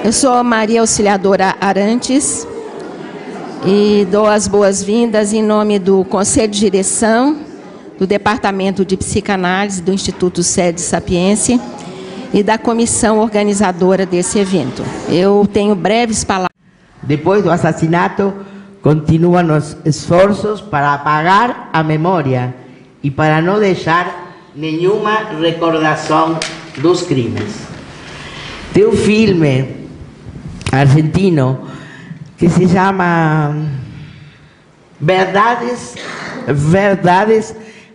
Eu sou Maria Auxiliadora Arantes e dou as boas-vindas em nome do Conselho de Direção, do Departamento de Psicanálise do Instituto Sede Sapiense e da comissão organizadora desse evento. Eu tenho breves palavras. Depois do assassinato, continuam os esforços para apagar a memória e para não deixar nenhuma recordação dos crimes. Tem um filme argentino que se chama Verdades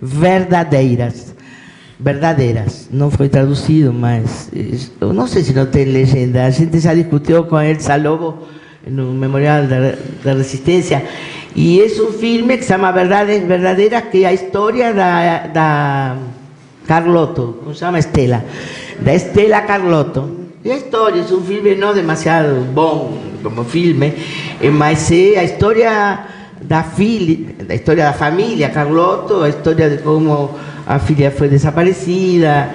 Verdadeiras. Verdadeiras. Não foi traduzido, mas eu não sei se não tem legenda. A gente já discutiu com Elsa Lobo no Memorial da Resistência. E é um filme que se chama Verdades Verdadeiras, que é a história da Carlotto, como se chama Estela, da Estela Carlotto. E a história é um filme não demasiado bom como filme, mas é a história da filha, da história da família Carlotto, a história de como a filha foi desaparecida,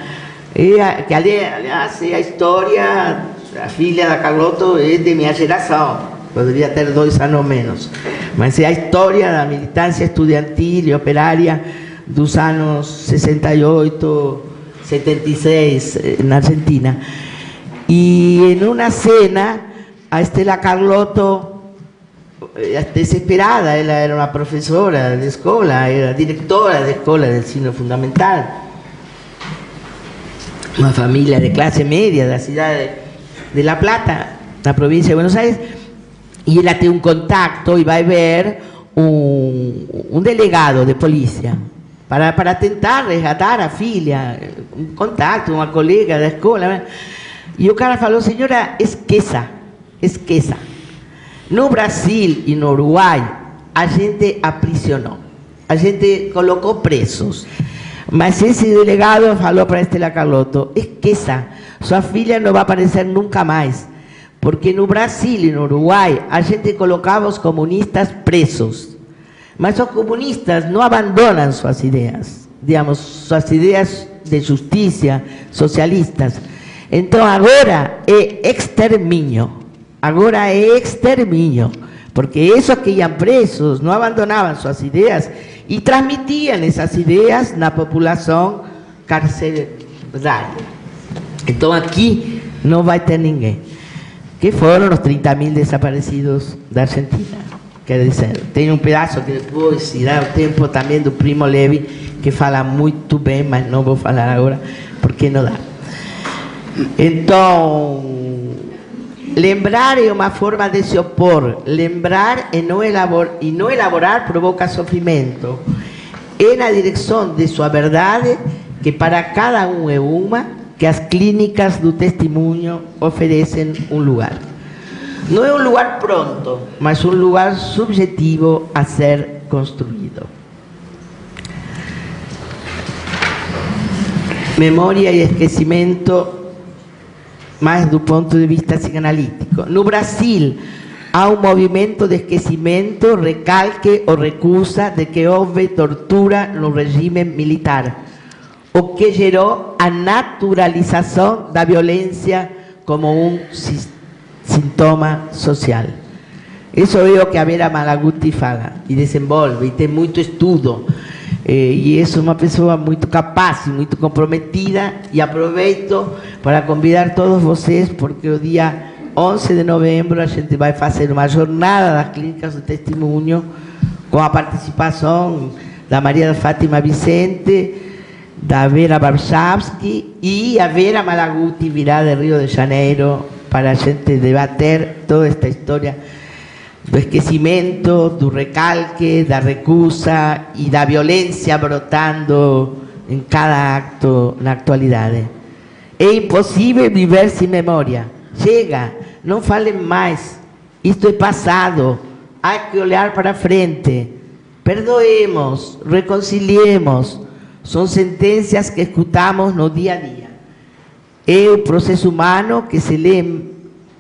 que aliás é a história, a filha da Carlotto é de minha geração, poderia ter 2 anos menos, mas é a história da militância estudantil e operária dos anos 68, 76 na Argentina. E em uma cena, a Estela Carlotto, desesperada, ela era uma professora de escola, era diretora de escola de ensino fundamental, uma família de classe média da cidade de La Plata, na província de Buenos Aires, e ela tem um contato e vai ver um delegado de polícia para tentar resgatar a filha, um contato, uma colega da escola. E o cara falou: senhora, esqueça. No Brasil e no Uruguai, a gente aprisionou, a gente colocou presos. Mas esse delegado falou para Estela Carlotto: esqueça, sua filha não vai aparecer nunca mais. Porque no Brasil e no Uruguai, a gente colocava os comunistas presos. Mas os comunistas não abandonam suas ideias, digamos, suas ideias de justiça, socialistas. Então agora é extermínio, porque esses que iam presos não abandonavam suas ideias e transmitiam essas ideias na população carcerária. Então aqui não vai ter ninguém. Que foram os 30.000 desaparecidos da Argentina. Quer dizer, tem um pedaço que depois, se dá o tempo, também do Primo Levi, que fala muito bem, mas não vou falar agora, porque não dá. Então, lembrar é uma forma de se opor. Lembrar e não elaborar provoca sofrimento. É na direção de sua verdade que para cada um é uma, que as clínicas do testemunho oferecem um lugar. Não é um lugar pronto, mas um lugar subjetivo a ser construído. Memória e esquecimento, mais do ponto de vista psicanalítico. No Brasil, há um movimento de esquecimento, recalque ou recusa de que houve tortura no regime militar, o que gerou a naturalização da violência como um sintoma social. Isso é o que a Vera Malaguti fala e desenvolve, e tem muito estudo. E é uma pessoa muito capaz e muito comprometida, e aproveito para convidar todos vocês, porque o dia 11 de novembro a gente vai fazer uma jornada das clínicas do testemunho com a participação da Maria Fátima Vicente, da Vera Warszawski, e a Vera Malaguti virá de Rio de Janeiro para a gente debater toda esta história do esquecimento, do recalque, da recusa e da violência brotando em cada acto na atualidade. É impossível viver sem memória. Chega, não falem mais. Isto é passado. Há que olhar para frente. Perdoemos, reconciliemos. São sentenças que escutamos no dia a dia. É o processo humano que se lê.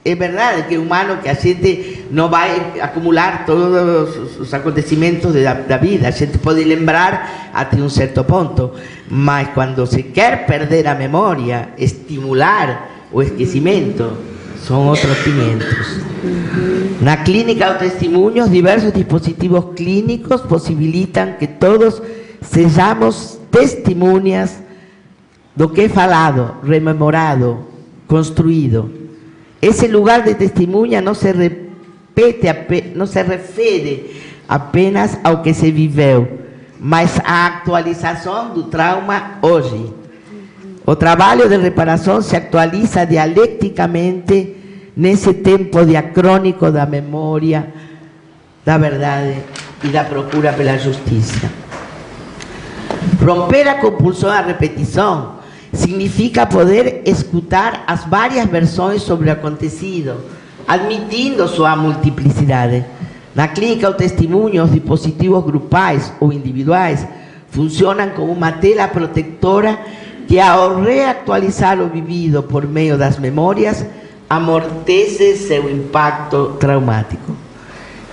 É verdade que é humano, que a gente não vai acumular todos os acontecimentos da vida. A gente pode lembrar até um certo ponto. Mas quando se quer perder a memória, estimular o esquecimento, son otros 500. Na clínica o testemunhos, diversos dispositivos clínicos posibilitan que todos sejamos testemunhas do que é falado, rememorado, construído. Ese lugar de testemunha não se repete, não se refere apenas ao que se viveu, mas à atualização do trauma hoje. O trabalho de reparação se atualiza dialeticamente nesse tempo diacrônico da memória, da verdade e da procura pela justiça. Romper a compulsão à repetição significa poder escutar as várias versões sobre o acontecido, admitindo sua multiplicidade. Na clínica, o testemunho, os dispositivos grupais ou individuais funcionam como uma tela protetora que, ao reactualizar o vivido por meio das memórias, amortece seu impacto traumático.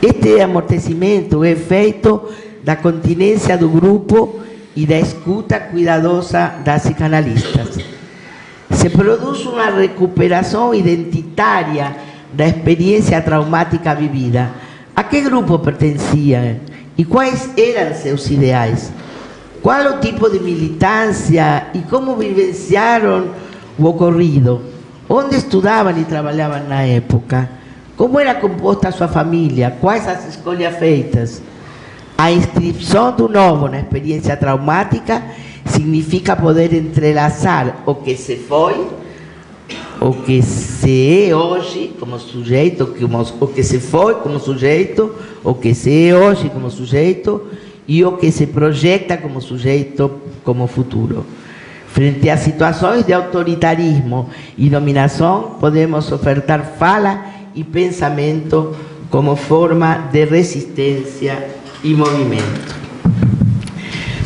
Este amortecimento é feito da continência do grupo e da escuta cuidadosa das psicanalistas. Se produz uma recuperação identitária da experiência traumática vivida. A que grupo pertenciam e quais eram seus ideais? Qual o tipo de militância e como vivenciaram o ocorrido? Onde estudavam e trabalhavam na época? Como era composta a sua família? Quais as escolhas feitas? A inscrição do novo na experiência traumática significa poder entrelaçar o que se foi, o que se é hoje como sujeito, o que se foi como sujeito, o que se é hoje como sujeito e o que se projeta como sujeito como futuro. Frente a situações de autoritarismo e dominação, podemos ofertar fala e pensamento como forma de resistência e movimento.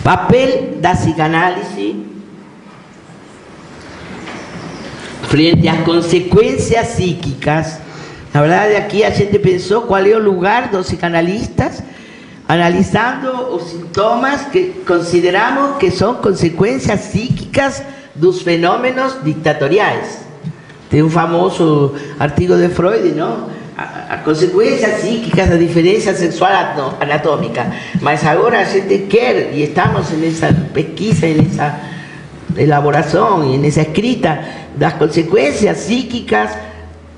Papel da psicanálise frente às consequências psíquicas. Na verdade, aqui a gente pensou qual é o lugar dos psicanalistas, analisando os sintomas que consideramos que são consequências psíquicas dos fenômenos ditatoriais. Tem um famoso artigo de Freud, não? As consequências psíquicas da diferença sexual anatômica. Mas agora a gente quer, e estamos nessa pesquisa, nessa elaboração e nessa escrita das consequências psíquicas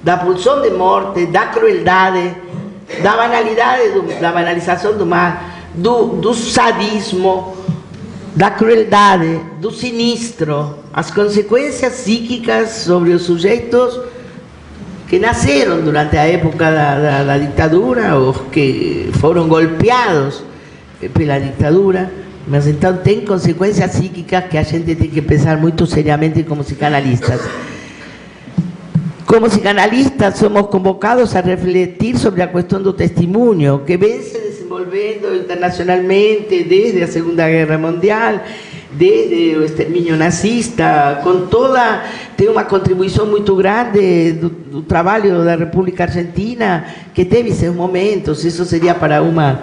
da pulsão de morte, da crueldade, da banalidade, da banalização do mal, do sadismo, da crueldade, do sinistro, as consequências psíquicas sobre os sujeitos que nasceram durante a época da ditadura, ou que foram golpeados pela ditadura, mas então tem consequências psíquicas que a gente tem que pensar muito seriamente como psicanalistas. Como psicanalistas somos convocados a refletir sobre a questão do testemunho, que vem se desenvolvendo internacionalmente desde a Segunda Guerra Mundial, desde o extermínio nazista, com toda, tem uma contribuição muito grande do trabalho da República Argentina, que teve seus momentos. Isso seria para uma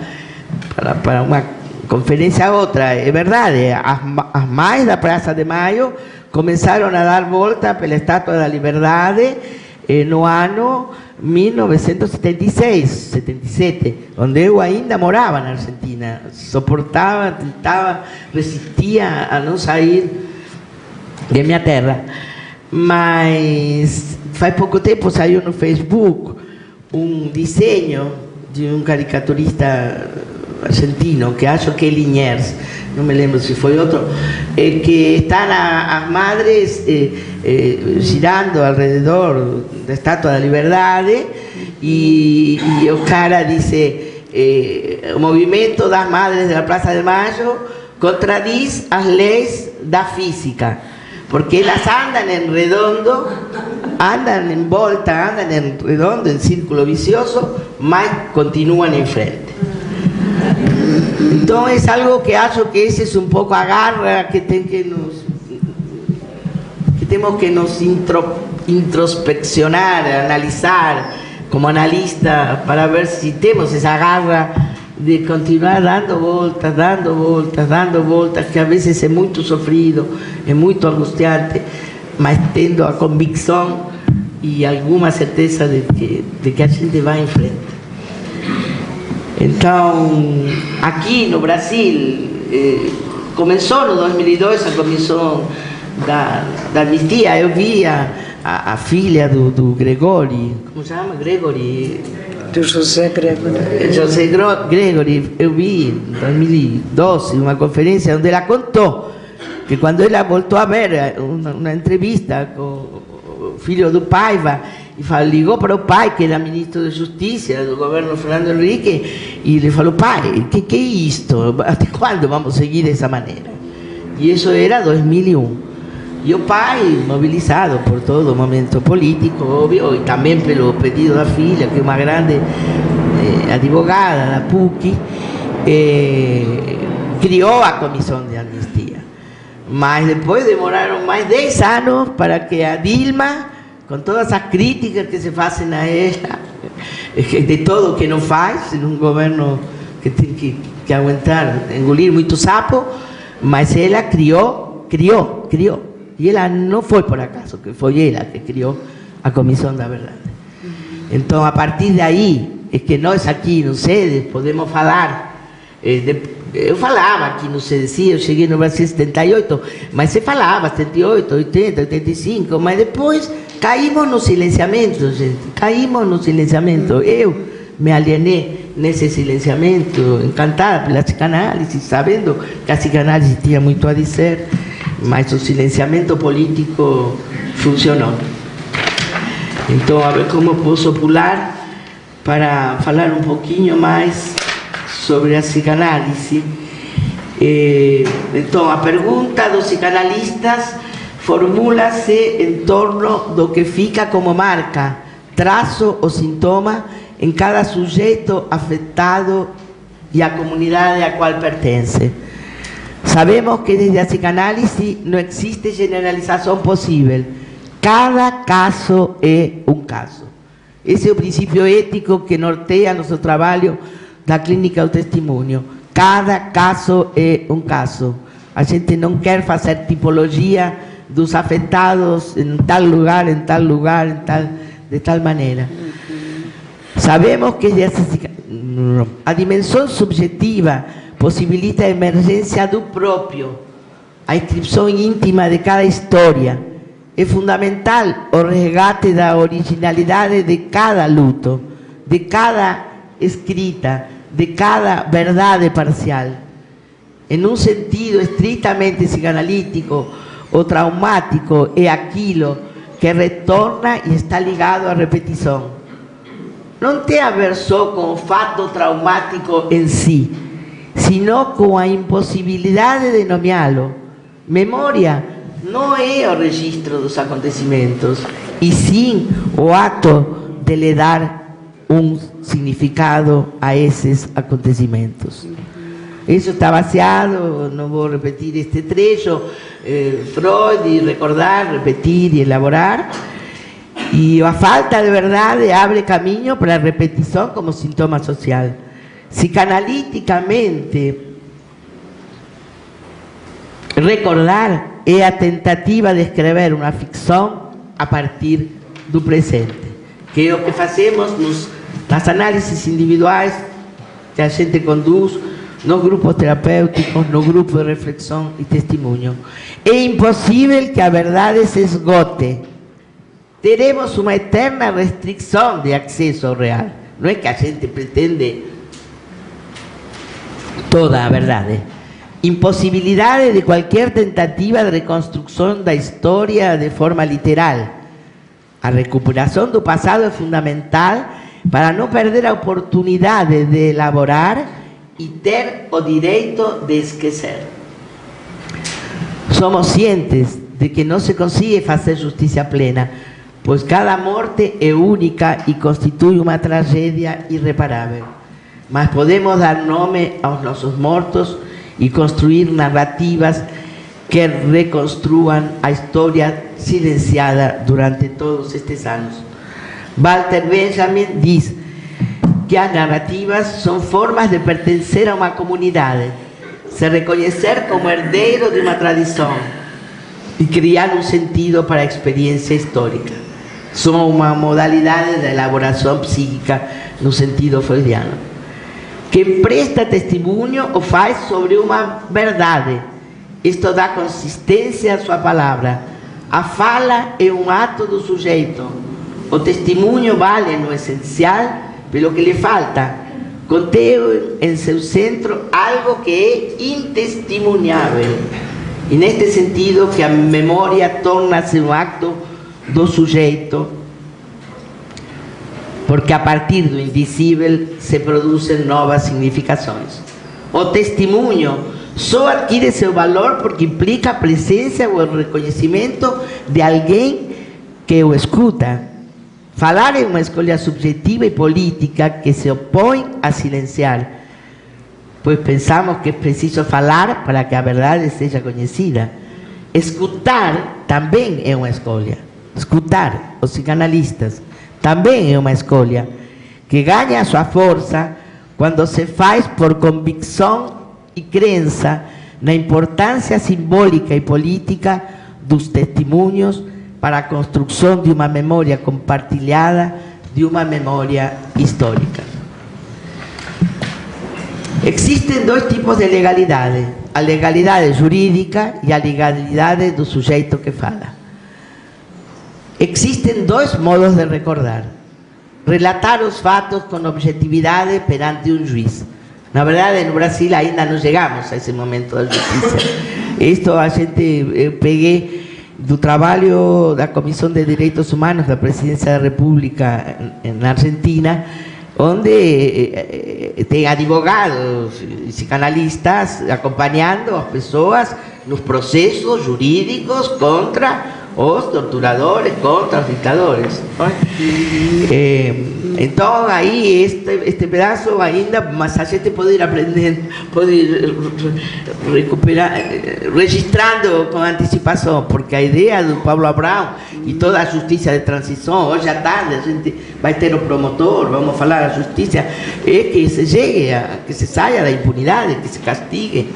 conferência outra. É verdade, as mães da Praça de Maio começaram a dar volta pela Estátua da Liberdade no ano 1976, 77, onde eu ainda morava na Argentina. Suportava, tentava, resistia a não sair de minha terra. Mas faz pouco tempo saiu no Facebook um desenho de um caricaturista argentino, que acho que é Liniers, não me lembro se foi outro, que estão as madres girando alrededor da Estátua da Liberdade e o cara dice o movimento das madres da Praça de Maio contradiz as leis da física, porque elas andam em redondo, andam em volta, andam em redondo, em círculo vicioso, mas continuam em frente. Então é algo que acho que esse é um pouco a garra que tem que temos que nos introspeccionar, analisar como analista, para ver se temos essa garra de continuar dando voltas, dando voltas, dando voltas, que a vezes é muito sofrido, é muito angustiante, mas tendo a convicção e alguma certeza de que a gente vai em frente. Então, aqui no Brasil, começou no 2002 a comissão da anistia. Eu vi a filha do Gregori, como se chama? Gregori? Do José Gregori. José Gregori, eu vi em 2012 uma conferência onde ela contou que quando ela voltou a ver uma entrevista com o filho do Paiva, e ligou para o pai, que era ministro de Justiça do governo Fernando Henrique, e ele falou: pai, que é isto? Até quando vamos seguir dessa maneira? E isso era 2001. E o pai, mobilizado por todo o momento político, óbvio, e também pelo pedido da filha, que é uma grande advogada da PUC, criou a comissão de anistia. Mas depois demoraram mais 10 anos para que a Dilma, com todas as críticas que se fazem a ela, de todo o que não faz, em um governo que tem que aguentar, engolir muito sapo, mas ela criou. E ela não foi por acaso, que foi ela que criou a Comissão da Verdade. Então, a partir daí, é que nós aqui no SEDES podemos falar. Eu falava aqui no SEDES, sim, eu cheguei no Brasil em 78, mas se falava 78, 80, 85, mas depois caímos no silenciamento, gente. Caímos no silenciamento. Eu me alienei nesse silenciamento, encantada pela psicanálise, sabendo que a psicanálise tinha muito a dizer, mas o silenciamento político funcionou. Então, a ver como posso pular para falar um pouquinho mais sobre a psicanálise. Então, a pergunta dos psicanalistas formula-se em torno do que fica como marca, traço ou sintoma em cada sujeito afetado e a comunidade a qual pertence. Sabemos que desde a psicanálise não existe generalização possível. Cada caso é um caso. Esse é o princípio ético que norteia nosso trabalho da clínica do testemunho. Cada caso é um caso. A gente não quer fazer tipologia dos afetados em tal lugar, de tal maneira. Sabemos que a dimensão subjetiva possibilita a emergência do próprio, a inscrição íntima de cada história. É fundamental o resgate da originalidade de cada luto, de cada escrita, de cada verdade parcial. Em um sentido estritamente psicanalítico, o traumático é aquilo que retorna e está ligado à repetição. Não tem a ver só com o fato traumático em si, sino com a impossibilidade de nomeá-lo. Memória não é o registro dos acontecimentos, e sim o ato de lhe dar um significado a esses acontecimentos. Isso está baseado, não vou repetir este trecho, Freud, recordar, repetir e elaborar. E a falta de verdade abre caminho para a repetição como sintoma social. Psicanaliticamente, recordar é a tentativa de escrever uma ficção a partir do presente, que é o que fazemos nas análises individuais que a gente conduz, nos grupos terapêuticos, no grupo de reflexão e testemunho. É impossível que a verdade se esgote. Teremos uma eterna restrição de acesso ao real. Não é que a gente pretende toda a verdade. Impossibilidade de qualquer tentativa de reconstrução da história de forma literal. A recuperação do passado é fundamental para não perder a oportunidade de elaborar e ter o direito de esquecer. Somos cientes de que não se consegue fazer justiça plena, pois cada morte é única e constitui uma tragédia irreparável. Mas podemos dar nome aos nossos mortos e construir narrativas que reconstruam a história silenciada durante todos estes anos. Walter Benjamin diz que as narrativas são formas de pertencer a uma comunidade, se reconhecer como herdeiro de uma tradição e criar um sentido para a experiência histórica. Son uma modalidade da elaboração psíquica no sentido freudiano. Quem presta testemunho o faz sobre uma verdade. Isto dá consistência à sua palavra. A fala é um ato do sujeito. O testemunho vale no essencial pelo que lhe falta. Contém em seu centro algo que é intestemunhável. E neste sentido que a memória torna-se um acto do sujeito, porque a partir do indizível se produzem novas significações. O testemunho só adquire seu valor porque implica a presença ou o reconhecimento de alguém que o escuta. Falar é uma escolha subjetiva e política que se opõe a silenciar, pois pensamos que é preciso falar para que a verdade seja conhecida. Escutar também é uma escolha. Escutar os psicanalistas também é uma escolha que ganha sua força quando se faz por convicção e crença na importância simbólica e política dos testemunhos para a construção de uma memória compartilhada, de uma memória histórica. Existem dois tipos de legalidade: a legalidade jurídica e a legalidade do sujeito que fala. Existem dois modos de recordar: relatar os fatos com objetividade perante um juiz. Na verdade, no Brasil ainda não chegamos a esse momento da justiça. Isto a gente, eu peguei do trabalho da Comissão de Direitos Humanos da Presidência da República na Argentina, onde tem advogados e psicanalistas acompanhando as pessoas nos processos jurídicos contra os torturadores, contra os ditadores. Então aí este pedaço ainda, mas a gente pode ir aprendendo, pode ir recuperar, registrando com antecipação, porque a ideia do Pablo Abrão e toda a justiça de transição, hoje à tarde a gente vai ter o promotor, vamos falar da justiça, é que se chegue, que se saia da impunidade, que se castigue.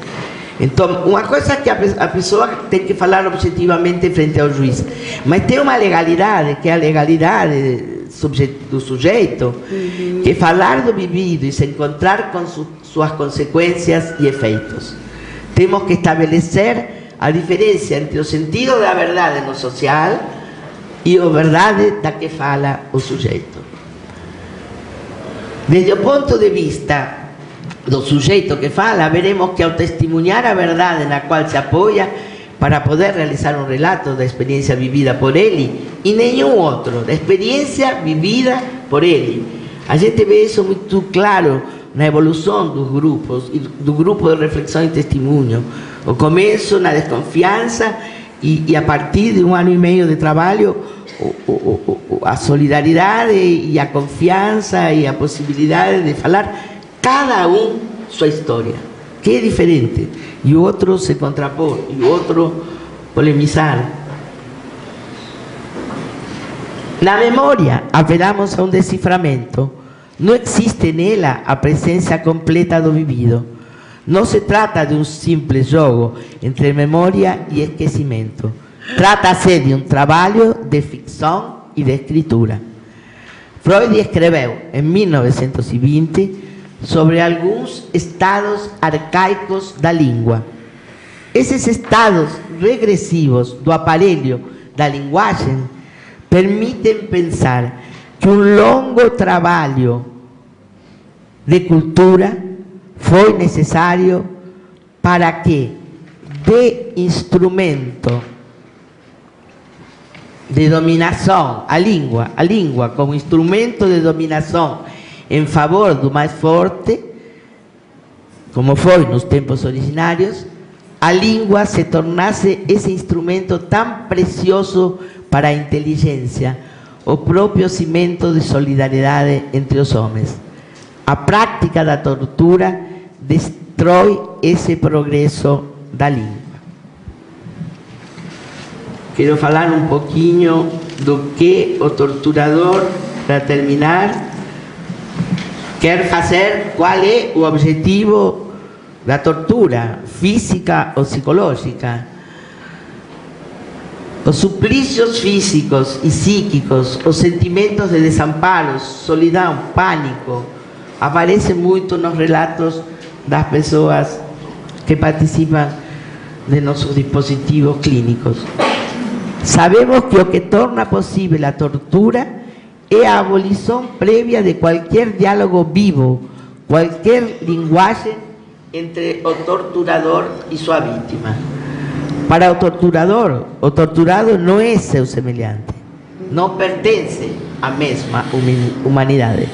Então, uma coisa é que a pessoa tem que falar objetivamente frente ao juiz, mas tem uma legalidade, que é a legalidade do sujeito, que é falar do vivido e se encontrar com suas consequências e efeitos. Temos que estabelecer a diferença entre o sentido da verdade no social e a verdade da que fala o sujeito. Desde o ponto de vista do sujeito que fala, veremos que ao testemunhar a verdade na qual se apoia para poder realizar um relato da experiência vivida por ele e nenhum outro, da experiência vivida por ele. A gente vê isso muito claro na evolução dos grupos, do grupo de reflexão e testemunho. O começo na desconfiança e a partir de um ano e meio de trabalho, a solidariedade e a confiança e a possibilidade de falar cada um sua história, que é diferente, e o outro se contrapor, e o outro polemizar. Na memória, haveremos um deciframento. Não existe nela a presença completa do vivido. Não se trata de um simples jogo entre memória e esquecimento. Trata-se de um trabalho de ficção e de escritura. Freud escreveu, em 1920, sobre alguns estados arcaicos da língua. Esses estados regressivos do aparelho da linguagem permitem pensar que um longo trabalho de cultura foi necessário para que, de instrumento de dominação, a língua como instrumento de dominação em favor do mais forte, como foi nos tempos originários, a língua se tornasse esse instrumento tão precioso para a inteligência, o próprio cimento de solidariedade entre os homens. A prática da tortura destrói esse progresso da língua. Quero falar um pouquinho do que o torturador, para terminar, quer fazer, qual é o objetivo da tortura, física ou psicológica. Os suplícios físicos e psíquicos, os sentimentos de desamparo, solidão, pânico, aparecem muito nos relatos das pessoas que participam de nossos dispositivos clínicos. Sabemos que o que torna possível a tortura é a abolição prévia de qualquer diálogo vivo, qualquer linguagem entre o torturador e sua vítima. Para o torturado não é seu semelhante, não pertence à mesma humanidade.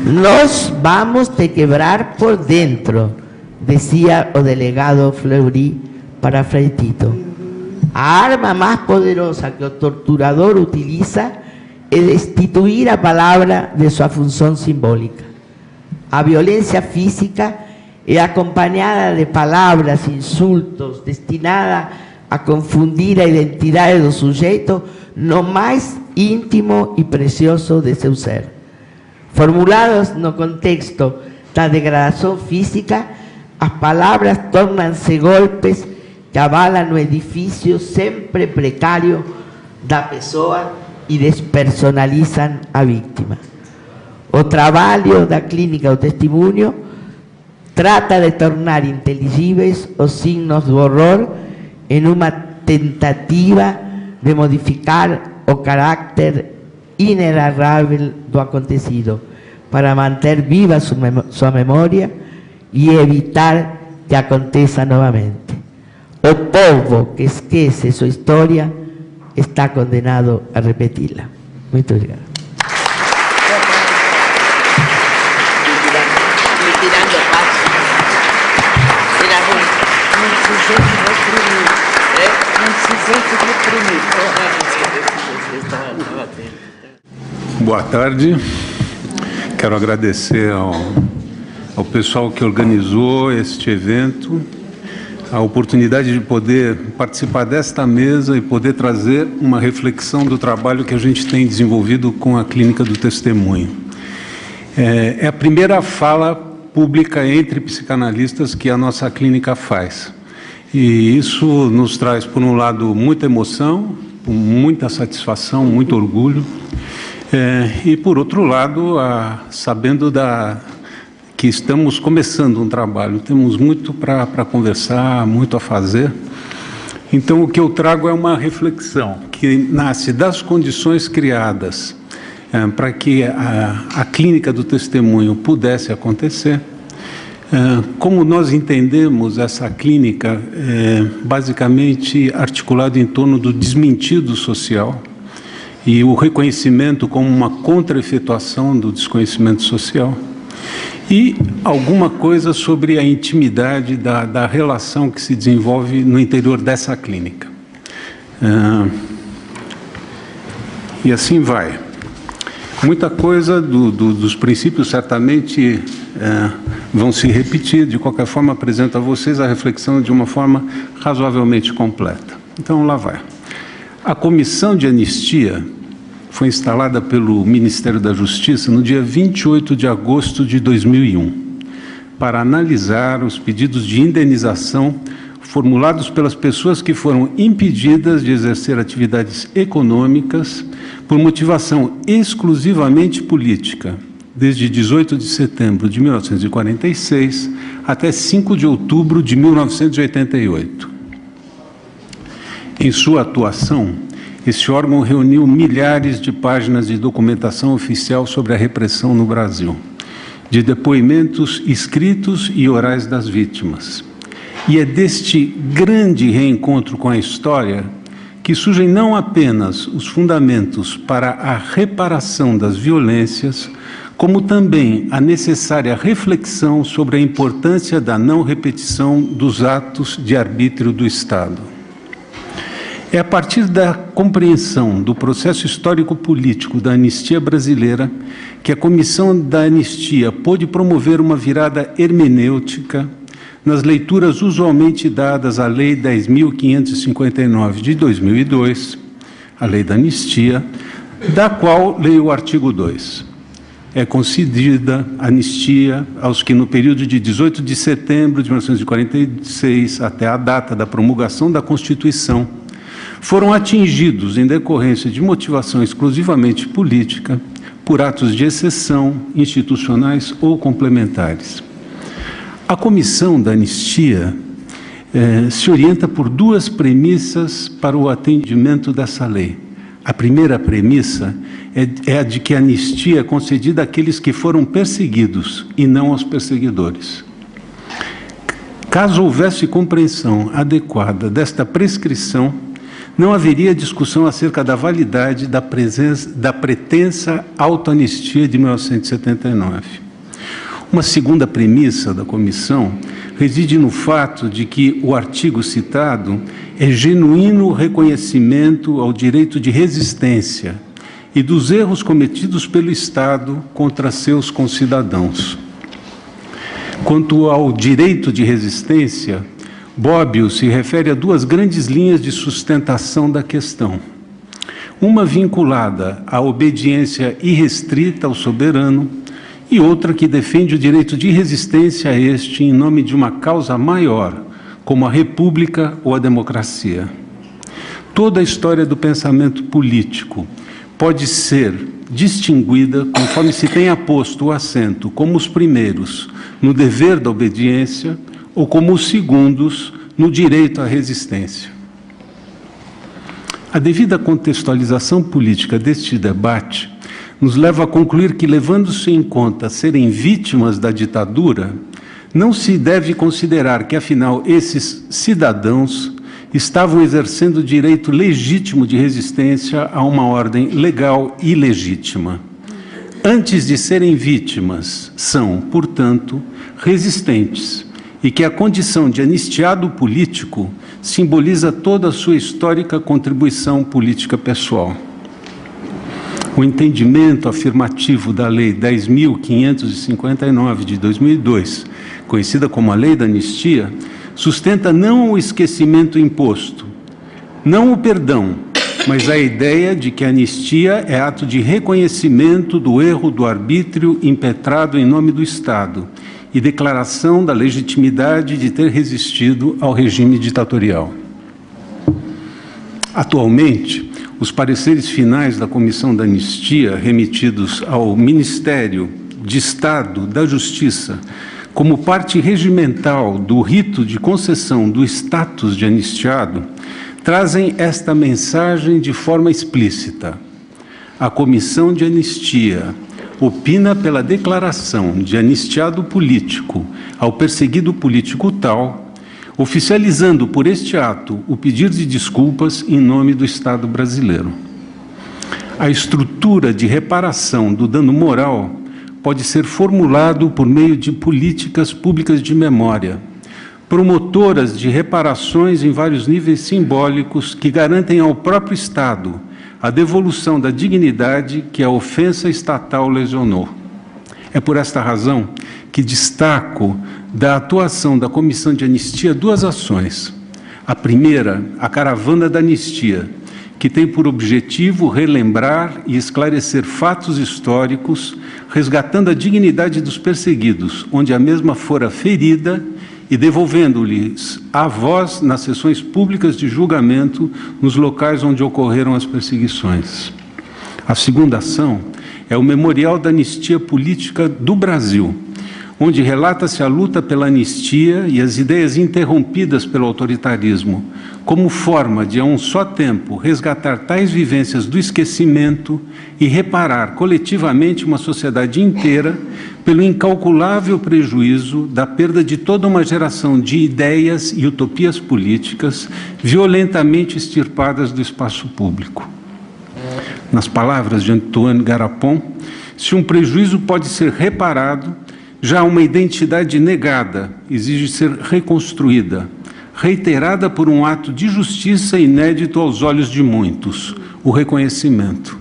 Nós vamos te quebrar por dentro, dizia o delegado Fleury para Frei Tito. A arma mais poderosa que o torturador utiliza é destituir a palavra de sua função simbólica. A violência física é acompanhada de palavras, insultos, destinada a confundir a identidade do sujeito no mais íntimo e precioso de seu ser. Formulados no contexto da degradação física, as palavras tornam-se golpes que abalam o edifício sempre precário da pessoa e despersonalizam a vítima. O trabalho da clínica do testemunho trata de tornar inteligíveis os signos do horror em uma tentativa de modificar o caráter inenarrável do acontecido, para manter viva sua memória e evitar que aconteça novamente. O povo que esquece sua história está condenado a repeti-la. Muito obrigado. Boa tarde. Quero agradecer ao pessoal que organizou este evento, a oportunidade de poder participar desta mesa e poder trazer uma reflexão do trabalho que a gente tem desenvolvido com a Clínica do Testemunho. É a primeira fala pública entre psicanalistas que a nossa clínica faz. E isso nos traz, por um lado, muita emoção, muita satisfação, muito orgulho, e, por outro lado, sabendo que estamos começando um trabalho, temos muito para conversar, muito a fazer. Então, o que eu trago é uma reflexão que nasce das condições criadas para que a Clínica do Testemunho pudesse acontecer. Como nós entendemos essa clínica, basicamente articulada em torno do desmentido social e o reconhecimento como uma contra-efetuação do desconhecimento social, e alguma coisa sobre a intimidade da relação que se desenvolve no interior dessa clínica. E assim vai. Muita coisa dos princípios certamente vão se repetir. De qualquer forma, apresento a vocês a reflexão de uma forma razoavelmente completa. Então, lá vai. A Comissão de Anistia foi instalada pelo Ministério da Justiça no dia 28 de agosto de 2001, para analisar os pedidos de indenização formulados pelas pessoas que foram impedidas de exercer atividades econômicas por motivação exclusivamente política, desde 18 de setembro de 1946 até 5 de outubro de 1988. Em sua atuação, esse órgão reuniu milhares de páginas de documentação oficial sobre a repressão no Brasil, de depoimentos escritos e orais das vítimas. E é deste grande reencontro com a história que surgem não apenas os fundamentos para a reparação das violências, como também a necessária reflexão sobre a importância da não repetição dos atos de arbítrio do Estado. É a partir da compreensão do processo histórico-político da anistia brasileira que a Comissão da Anistia pôde promover uma virada hermenêutica nas leituras usualmente dadas à Lei 10.559 de 2002, a Lei da Anistia, da qual leio o artigo 2. É concedida anistia aos que, no período de 18 de setembro de 1946 até a data da promulgação da Constituição, foram atingidos em decorrência de motivação exclusivamente política, por atos de exceção, institucionais ou complementares. A comissão da anistia se orienta por duas premissas para o atendimento dessa lei. A primeira premissa é a de que a anistia é concedida àqueles que foram perseguidos e não aos perseguidores. Caso houvesse compreensão adequada desta prescrição, não haveria discussão acerca da validade da pretensa autoanistia de 1979. Uma segunda premissa da comissão reside no fato de que o artigo citado é genuíno reconhecimento ao direito de resistência e dos erros cometidos pelo Estado contra seus concidadãos. Quanto ao direito de resistência, Bobbio se refere a duas grandes linhas de sustentação da questão. Uma vinculada à obediência irrestrita ao soberano e outra que defende o direito de resistência a este em nome de uma causa maior, como a república ou a democracia. Toda a história do pensamento político pode ser distinguida conforme se tenha posto o acento como os primeiros no dever da obediência ou como os segundos no direito à resistência. A devida contextualização política deste debate nos leva a concluir que, levando-se em conta serem vítimas da ditadura, não se deve considerar que, afinal, esses cidadãos estavam exercendo o direito legítimo de resistência a uma ordem legal e legítima. Antes de serem vítimas, são, portanto, resistentes, e que a condição de anistiado político simboliza toda a sua histórica contribuição política pessoal. O entendimento afirmativo da Lei 10.559 de 2002, conhecida como a Lei da Anistia, sustenta não o esquecimento imposto, não o perdão, mas a ideia de que a anistia é ato de reconhecimento do erro do arbítrio impetrado em nome do Estado e declaração da legitimidade de ter resistido ao regime ditatorial. Atualmente, os pareceres finais da Comissão da Anistia, remetidos ao Ministério de Estado da Justiça, como parte regimental do rito de concessão do status de anistiado, trazem esta mensagem de forma explícita. A Comissão de Anistia opina pela declaração de anistiado político ao perseguido político tal, oficializando por este ato o pedido de desculpas em nome do Estado brasileiro. A estrutura de reparação do dano moral pode ser formulado por meio de políticas públicas de memória, promotoras de reparações em vários níveis simbólicos que garantem ao próprio Estado a devolução da dignidade que a ofensa estatal lesionou. É por esta razão que destaco da atuação da Comissão de Anistia duas ações. A primeira, a Caravana da Anistia, que tem por objetivo relembrar e esclarecer fatos históricos, resgatando a dignidade dos perseguidos, onde a mesma fora ferida, e devolvendo-lhes a voz nas sessões públicas de julgamento nos locais onde ocorreram as perseguições. A segunda ação é o Memorial da Anistia Política do Brasil, onde relata-se a luta pela anistia e as ideias interrompidas pelo autoritarismo, como forma de, a um só tempo, resgatar tais vivências do esquecimento e reparar coletivamente uma sociedade inteira pelo incalculável prejuízo da perda de toda uma geração de ideias e utopias políticas violentamente extirpadas do espaço público. Nas palavras de Antoine Garapon, se um prejuízo pode ser reparado, já uma identidade negada exige ser reconstruída, reiterada por um ato de justiça inédito aos olhos de muitos, o reconhecimento.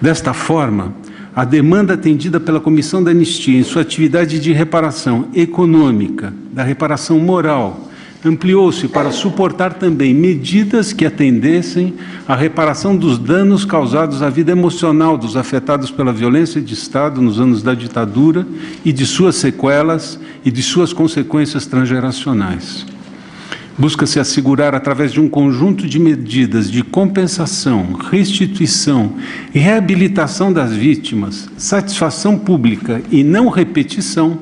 Desta forma, a demanda atendida pela Comissão da Anistia em sua atividade de reparação econômica, da reparação moral, ampliou-se para suportar também medidas que atendessem à reparação dos danos causados à vida emocional dos afetados pela violência de Estado nos anos da ditadura e de suas sequelas e de suas consequências transgeracionais. Busca-se assegurar, através de um conjunto de medidas de compensação, restituição e reabilitação das vítimas, satisfação pública e não repetição,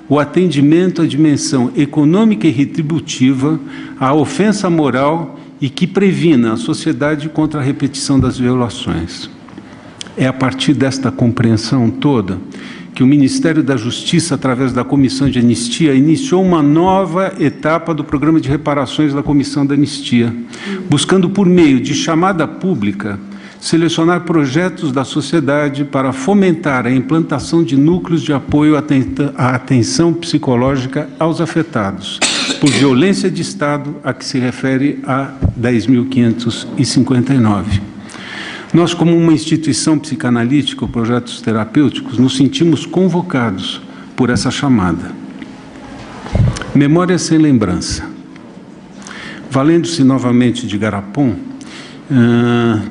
o atendimento à dimensão econômica e retributiva, à ofensa moral e que previna a sociedade contra a repetição das violações. É a partir desta compreensão toda que o Ministério da Justiça, através da Comissão de Anistia, iniciou uma nova etapa do programa de reparações da Comissão da Anistia, buscando, por meio de chamada pública, selecionar projetos da sociedade para fomentar a implantação de núcleos de apoio à atenção psicológica aos afetados por violência de Estado, a que se refere a 10.559. Nós, como uma instituição psicanalítica ou projetos terapêuticos, nos sentimos convocados por essa chamada. Memória sem lembrança. Valendo-se novamente de Garapon,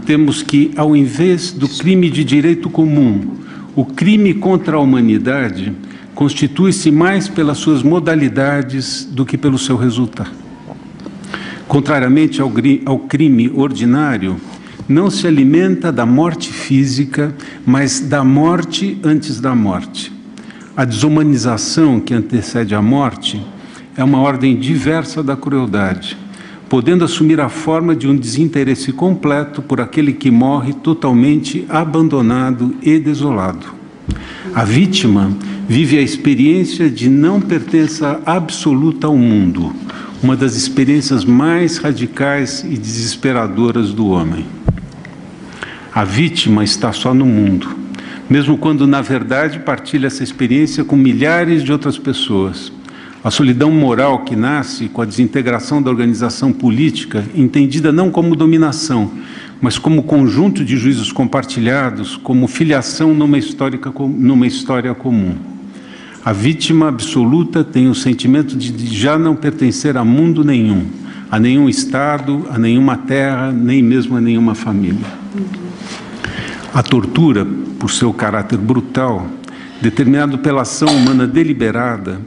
temos que, ao invés do crime de direito comum, o crime contra a humanidade constitui-se mais pelas suas modalidades do que pelo seu resultado. Contrariamente ao crime ordinário, não se alimenta da morte física, mas da morte antes da morte. A desumanização que antecede a morte é uma ordem diversa da crueldade, podendo assumir a forma de um desinteresse completo por aquele que morre totalmente abandonado e desolado. A vítima vive a experiência de não pertença absoluta ao mundo, uma das experiências mais radicais e desesperadoras do homem. A vítima está só no mundo, mesmo quando, na verdade, partilha essa experiência com milhares de outras pessoas. A solidão moral que nasce com a desintegração da organização política, entendida não como dominação, mas como conjunto de juízos compartilhados, como filiação numa história comum. A vítima absoluta tem o sentimento de já não pertencer a mundo nenhum, a nenhum Estado, a nenhuma terra, nem mesmo a nenhuma família. A tortura, por seu caráter brutal, determinado pela ação humana deliberada,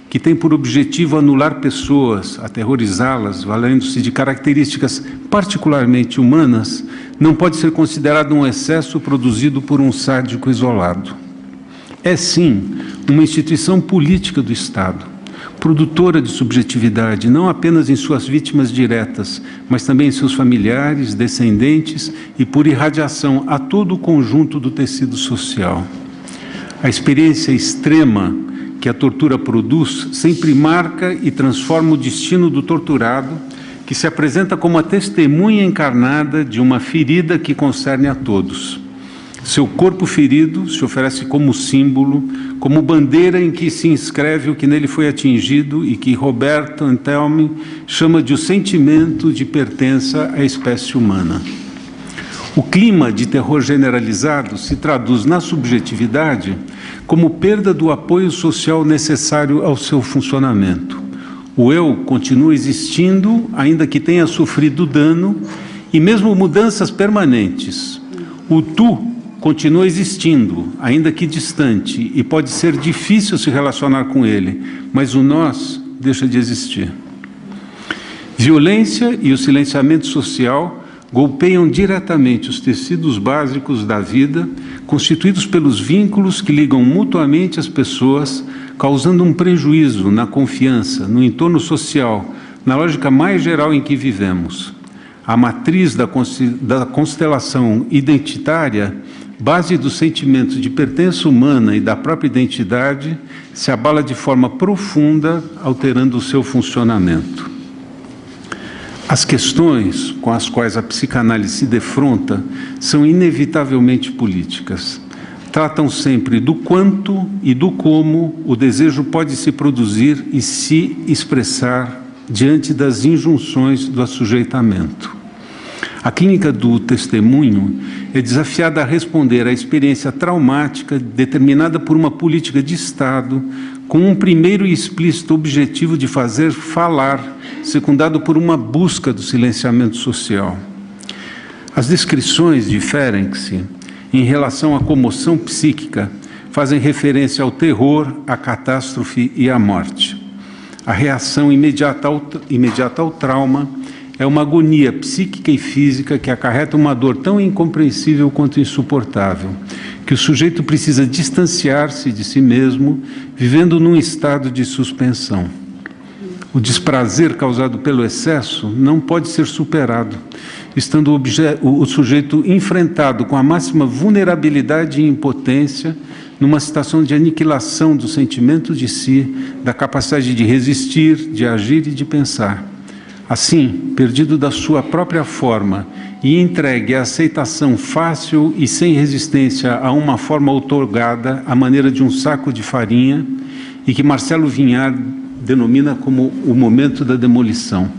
que tem por objetivo anular pessoas, aterrorizá-las, valendo-se de características particularmente humanas, não pode ser considerado um excesso produzido por um sádico isolado. É, sim, uma instituição política do Estado, produtora de subjetividade, não apenas em suas vítimas diretas, mas também em seus familiares, descendentes e por irradiação a todo o conjunto do tecido social. A experiência extrema que a tortura produz sempre marca e transforma o destino do torturado, que se apresenta como a testemunha encarnada de uma ferida que concerne a todos. Seu corpo ferido se oferece como símbolo, como bandeira em que se inscreve o que nele foi atingido e que Roberto Antelme chama de o sentimento de pertença à espécie humana. O clima de terror generalizado se traduz na subjetividade como perda do apoio social necessário ao seu funcionamento. O eu continua existindo, ainda que tenha sofrido dano, e mesmo mudanças permanentes. O tu continua existindo, ainda que distante, e pode ser difícil se relacionar com ele, mas o nós deixa de existir. Violência e o silenciamento social golpeiam diretamente os tecidos básicos da vida, constituídos pelos vínculos que ligam mutuamente as pessoas, causando um prejuízo na confiança, no entorno social, na lógica mais geral em que vivemos. A matriz da constelação identitária, base dos sentimentos de pertença humana e da própria identidade, se abala de forma profunda, alterando o seu funcionamento. As questões com as quais a psicanálise se defronta são inevitavelmente políticas. Tratam sempre do quanto e do como o desejo pode se produzir e se expressar diante das injunções do assujeitamento. A clínica do testemunho é desafiada a responder à experiência traumática determinada por uma política de Estado com um primeiro e explícito objetivo de fazer falar, secundado por uma busca do silenciamento social. As descrições de Ferenczi em relação à comoção psíquica fazem referência ao terror, à catástrofe e à morte. A reação imediata ao trauma é uma agonia psíquica e física que acarreta uma dor tão incompreensível quanto insuportável, que o sujeito precisa distanciar-se de si mesmo, vivendo num estado de suspensão. O desprazer causado pelo excesso não pode ser superado, estando o sujeito enfrentado com a máxima vulnerabilidade e impotência numa situação de aniquilação do sentimento de si, da capacidade de resistir, de agir e de pensar. Assim, perdido da sua própria forma e entregue à aceitação fácil e sem resistência a uma forma outorgada à maneira de um saco de farinha, e que Marcelo Vinhar denomina como o momento da demolição.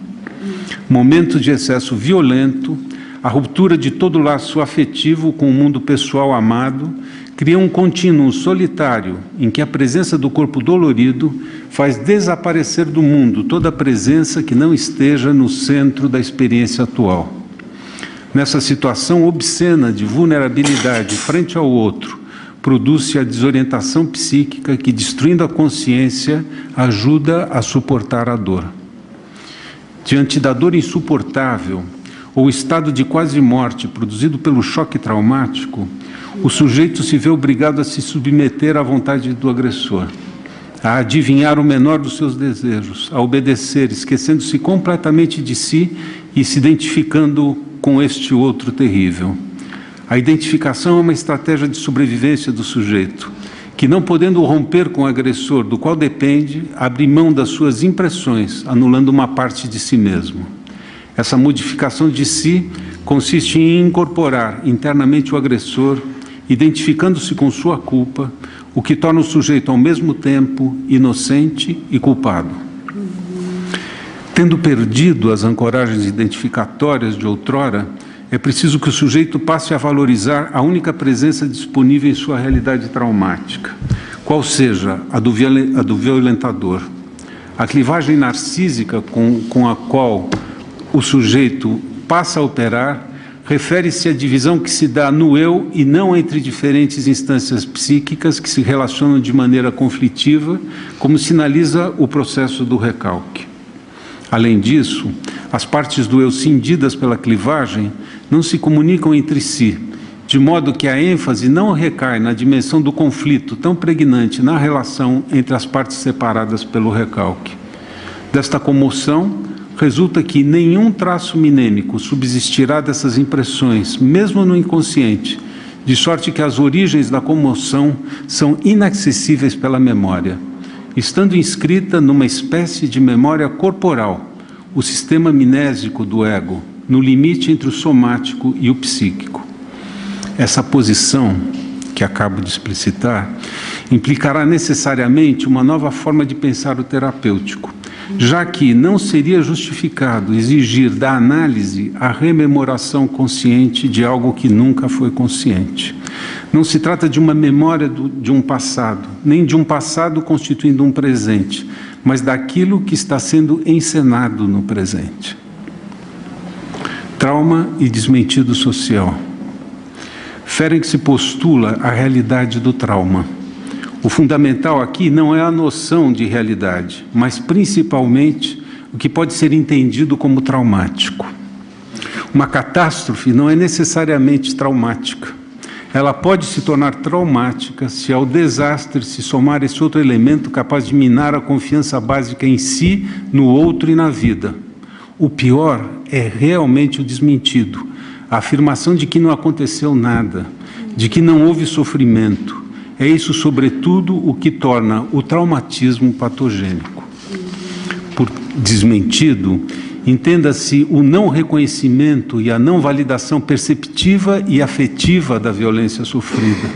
Momento de excesso violento, a ruptura de todo laço afetivo com o mundo pessoal amado, cria um contínuo solitário em que a presença do corpo dolorido faz desaparecer do mundo toda a presença que não esteja no centro da experiência atual. Nessa situação obscena de vulnerabilidade frente ao outro, produz-se a desorientação psíquica que, destruindo a consciência, ajuda a suportar a dor. Diante da dor insuportável ou estado de quase morte produzido pelo choque traumático, o sujeito se vê obrigado a se submeter à vontade do agressor, a adivinhar o menor dos seus desejos, a obedecer, esquecendo-se completamente de si e se identificando com este outro terrível. A identificação é uma estratégia de sobrevivência do sujeito, que, não podendo romper com o agressor do qual depende, abre mão das suas impressões, anulando uma parte de si mesmo. Essa modificação de si consiste em incorporar internamente o agressor, identificando-se com sua culpa, o que torna o sujeito ao mesmo tempo inocente e culpado. Tendo perdido as ancoragens identificatórias de outrora, é preciso que o sujeito passe a valorizar a única presença disponível em sua realidade traumática, qual seja a do violentador. A clivagem narcísica com a qual o sujeito passa a operar refere-se à divisão que se dá no eu e não entre diferentes instâncias psíquicas que se relacionam de maneira conflitiva, como sinaliza o processo do recalque. Além disso, as partes do eu cindidas pela clivagem não se comunicam entre si, de modo que a ênfase não recai na dimensão do conflito tão pregnante na relação entre as partes separadas pelo recalque. Desta comoção, resulta que nenhum traço minêmico subsistirá dessas impressões, mesmo no inconsciente, de sorte que as origens da comoção são inacessíveis pela memória, estando inscrita numa espécie de memória corporal, o sistema mnésico do ego, no limite entre o somático e o psíquico. Essa posição, que acabo de explicitar, implicará necessariamente uma nova forma de pensar o terapêutico, já que não seria justificado exigir da análise a rememoração consciente de algo que nunca foi consciente. Não se trata de uma memória de um passado, nem de um passado constituindo um presente, mas daquilo que está sendo encenado no presente. Trauma e desmentido social. Ferenczi postula a realidade do trauma. O fundamental aqui não é a noção de realidade, mas principalmente o que pode ser entendido como traumático. Uma catástrofe não é necessariamente traumática. Ela pode se tornar traumática se ao desastre se somar esse outro elemento capaz de minar a confiança básica em si, no outro e na vida. O pior é realmente o desmentido, a afirmação de que não aconteceu nada, de que não houve sofrimento. É isso, sobretudo, o que torna o traumatismo patogênico. Por desmentido, entenda-se o não reconhecimento e a não validação perceptiva e afetiva da violência sofrida.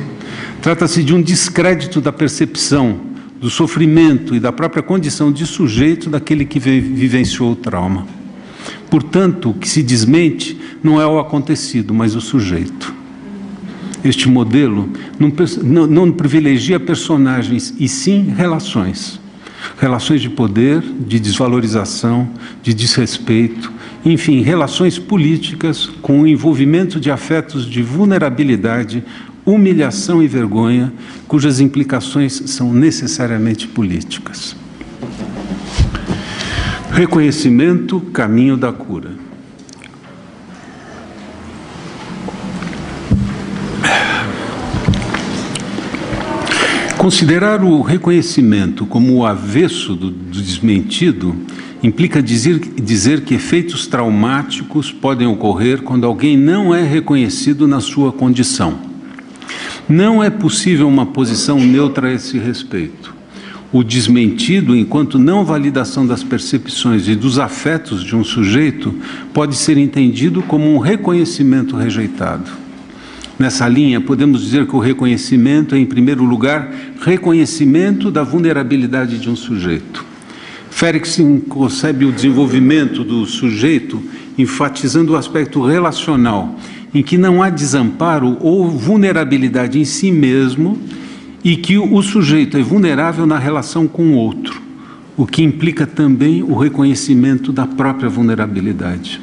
Trata-se de um descrédito da percepção, do sofrimento e da própria condição de sujeito daquele que vivenciou o trauma. Portanto, o que se desmente não é o acontecido, mas o sujeito. Este modelo não privilegia personagens, e sim relações. Relações de poder, de desvalorização, de desrespeito, enfim, relações políticas com o envolvimento de afetos de vulnerabilidade, humilhação e vergonha, cujas implicações são necessariamente políticas. Reconhecimento, caminho da cura. Considerar o reconhecimento como o avesso do desmentido implica dizer que efeitos traumáticos podem ocorrer quando alguém não é reconhecido na sua condição. Não é possível uma posição neutra a esse respeito. O desmentido, enquanto não validação das percepções e dos afetos de um sujeito, pode ser entendido como um reconhecimento rejeitado. Nessa linha, podemos dizer que o reconhecimento é, em primeiro lugar, reconhecimento da vulnerabilidade de um sujeito. Fériksen concebe o desenvolvimento do sujeito enfatizando o aspecto relacional, em que não há desamparo ou vulnerabilidade em si mesmo e que o sujeito é vulnerável na relação com o outro, o que implica também o reconhecimento da própria vulnerabilidade.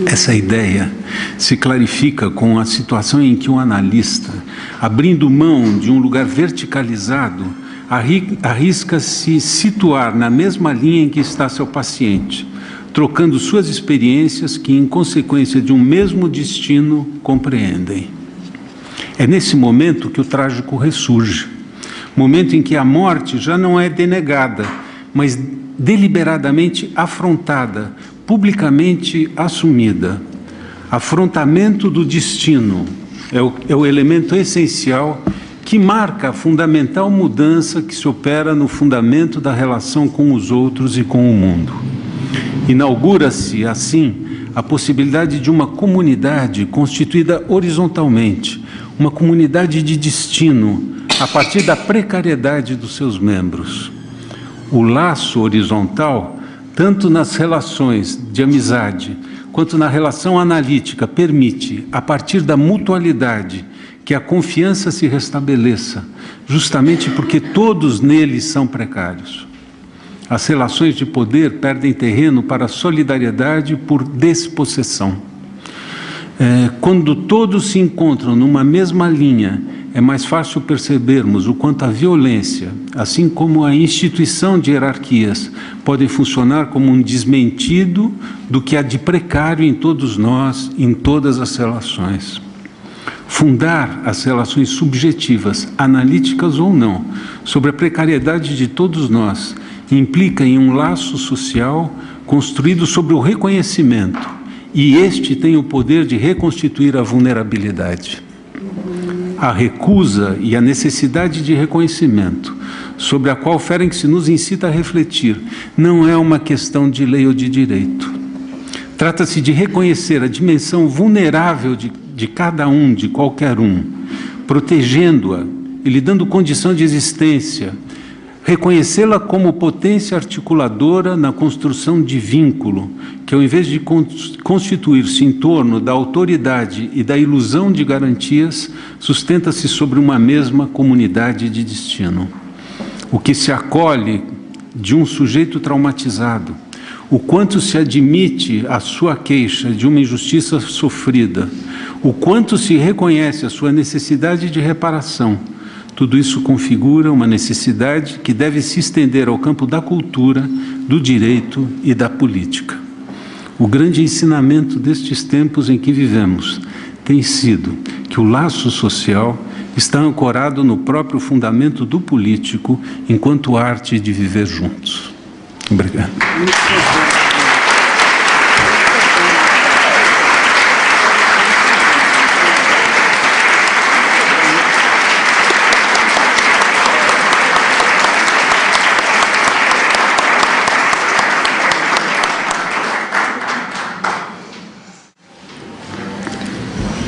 Essa ideia se clarifica com a situação em que um analista, abrindo mão de um lugar verticalizado, arrisca se situar na mesma linha em que está seu paciente, trocando suas experiências que, em consequência de um mesmo destino, compreendem. É nesse momento que o trágico ressurge, momento em que a morte já não é denegada, mas deliberadamente afrontada, publicamente assumida. Afrontamento do destino é o elemento essencial que marca a fundamental mudança que se opera no fundamento da relação com os outros e com o mundo. Inaugura-se, assim, a possibilidade de uma comunidade constituída horizontalmente, uma comunidade de destino, a partir da precariedade dos seus membros. O laço horizontal, tanto nas relações de amizade, quanto na relação analítica, permite, a partir da mutualidade, que a confiança se restabeleça, justamente porque todos neles são precários. As relações de poder perdem terreno para a solidariedade por despossessão. Quando todos se encontram numa mesma linha, é mais fácil percebermos o quanto a violência, assim como a instituição de hierarquias, podem funcionar como um desmentido do que há de precário em todos nós, em todas as relações. Fundar as relações subjetivas, analíticas ou não, sobre a precariedade de todos nós, implica em um laço social construído sobre o reconhecimento, e este tem o poder de reconstituir a vulnerabilidade. A recusa e a necessidade de reconhecimento, sobre a qual Fériksen nos incita a refletir, não é uma questão de lei ou de direito. Trata-se de reconhecer a dimensão vulnerável de cada um, de qualquer um, protegendo-a e lhe dando condição de existência, reconhecê-la como potência articuladora na construção de vínculo, que ao invés de constituir-se em torno da autoridade e da ilusão de garantias, sustenta-se sobre uma mesma comunidade de destino. O que se acolhe de um sujeito traumatizado, o quanto se admite a sua queixa de uma injustiça sofrida, o quanto se reconhece a sua necessidade de reparação, tudo isso configura uma necessidade que deve se estender ao campo da cultura, do direito e da política. O grande ensinamento destes tempos em que vivemos tem sido que o laço social está ancorado no próprio fundamento do político enquanto arte de viver juntos. Obrigado.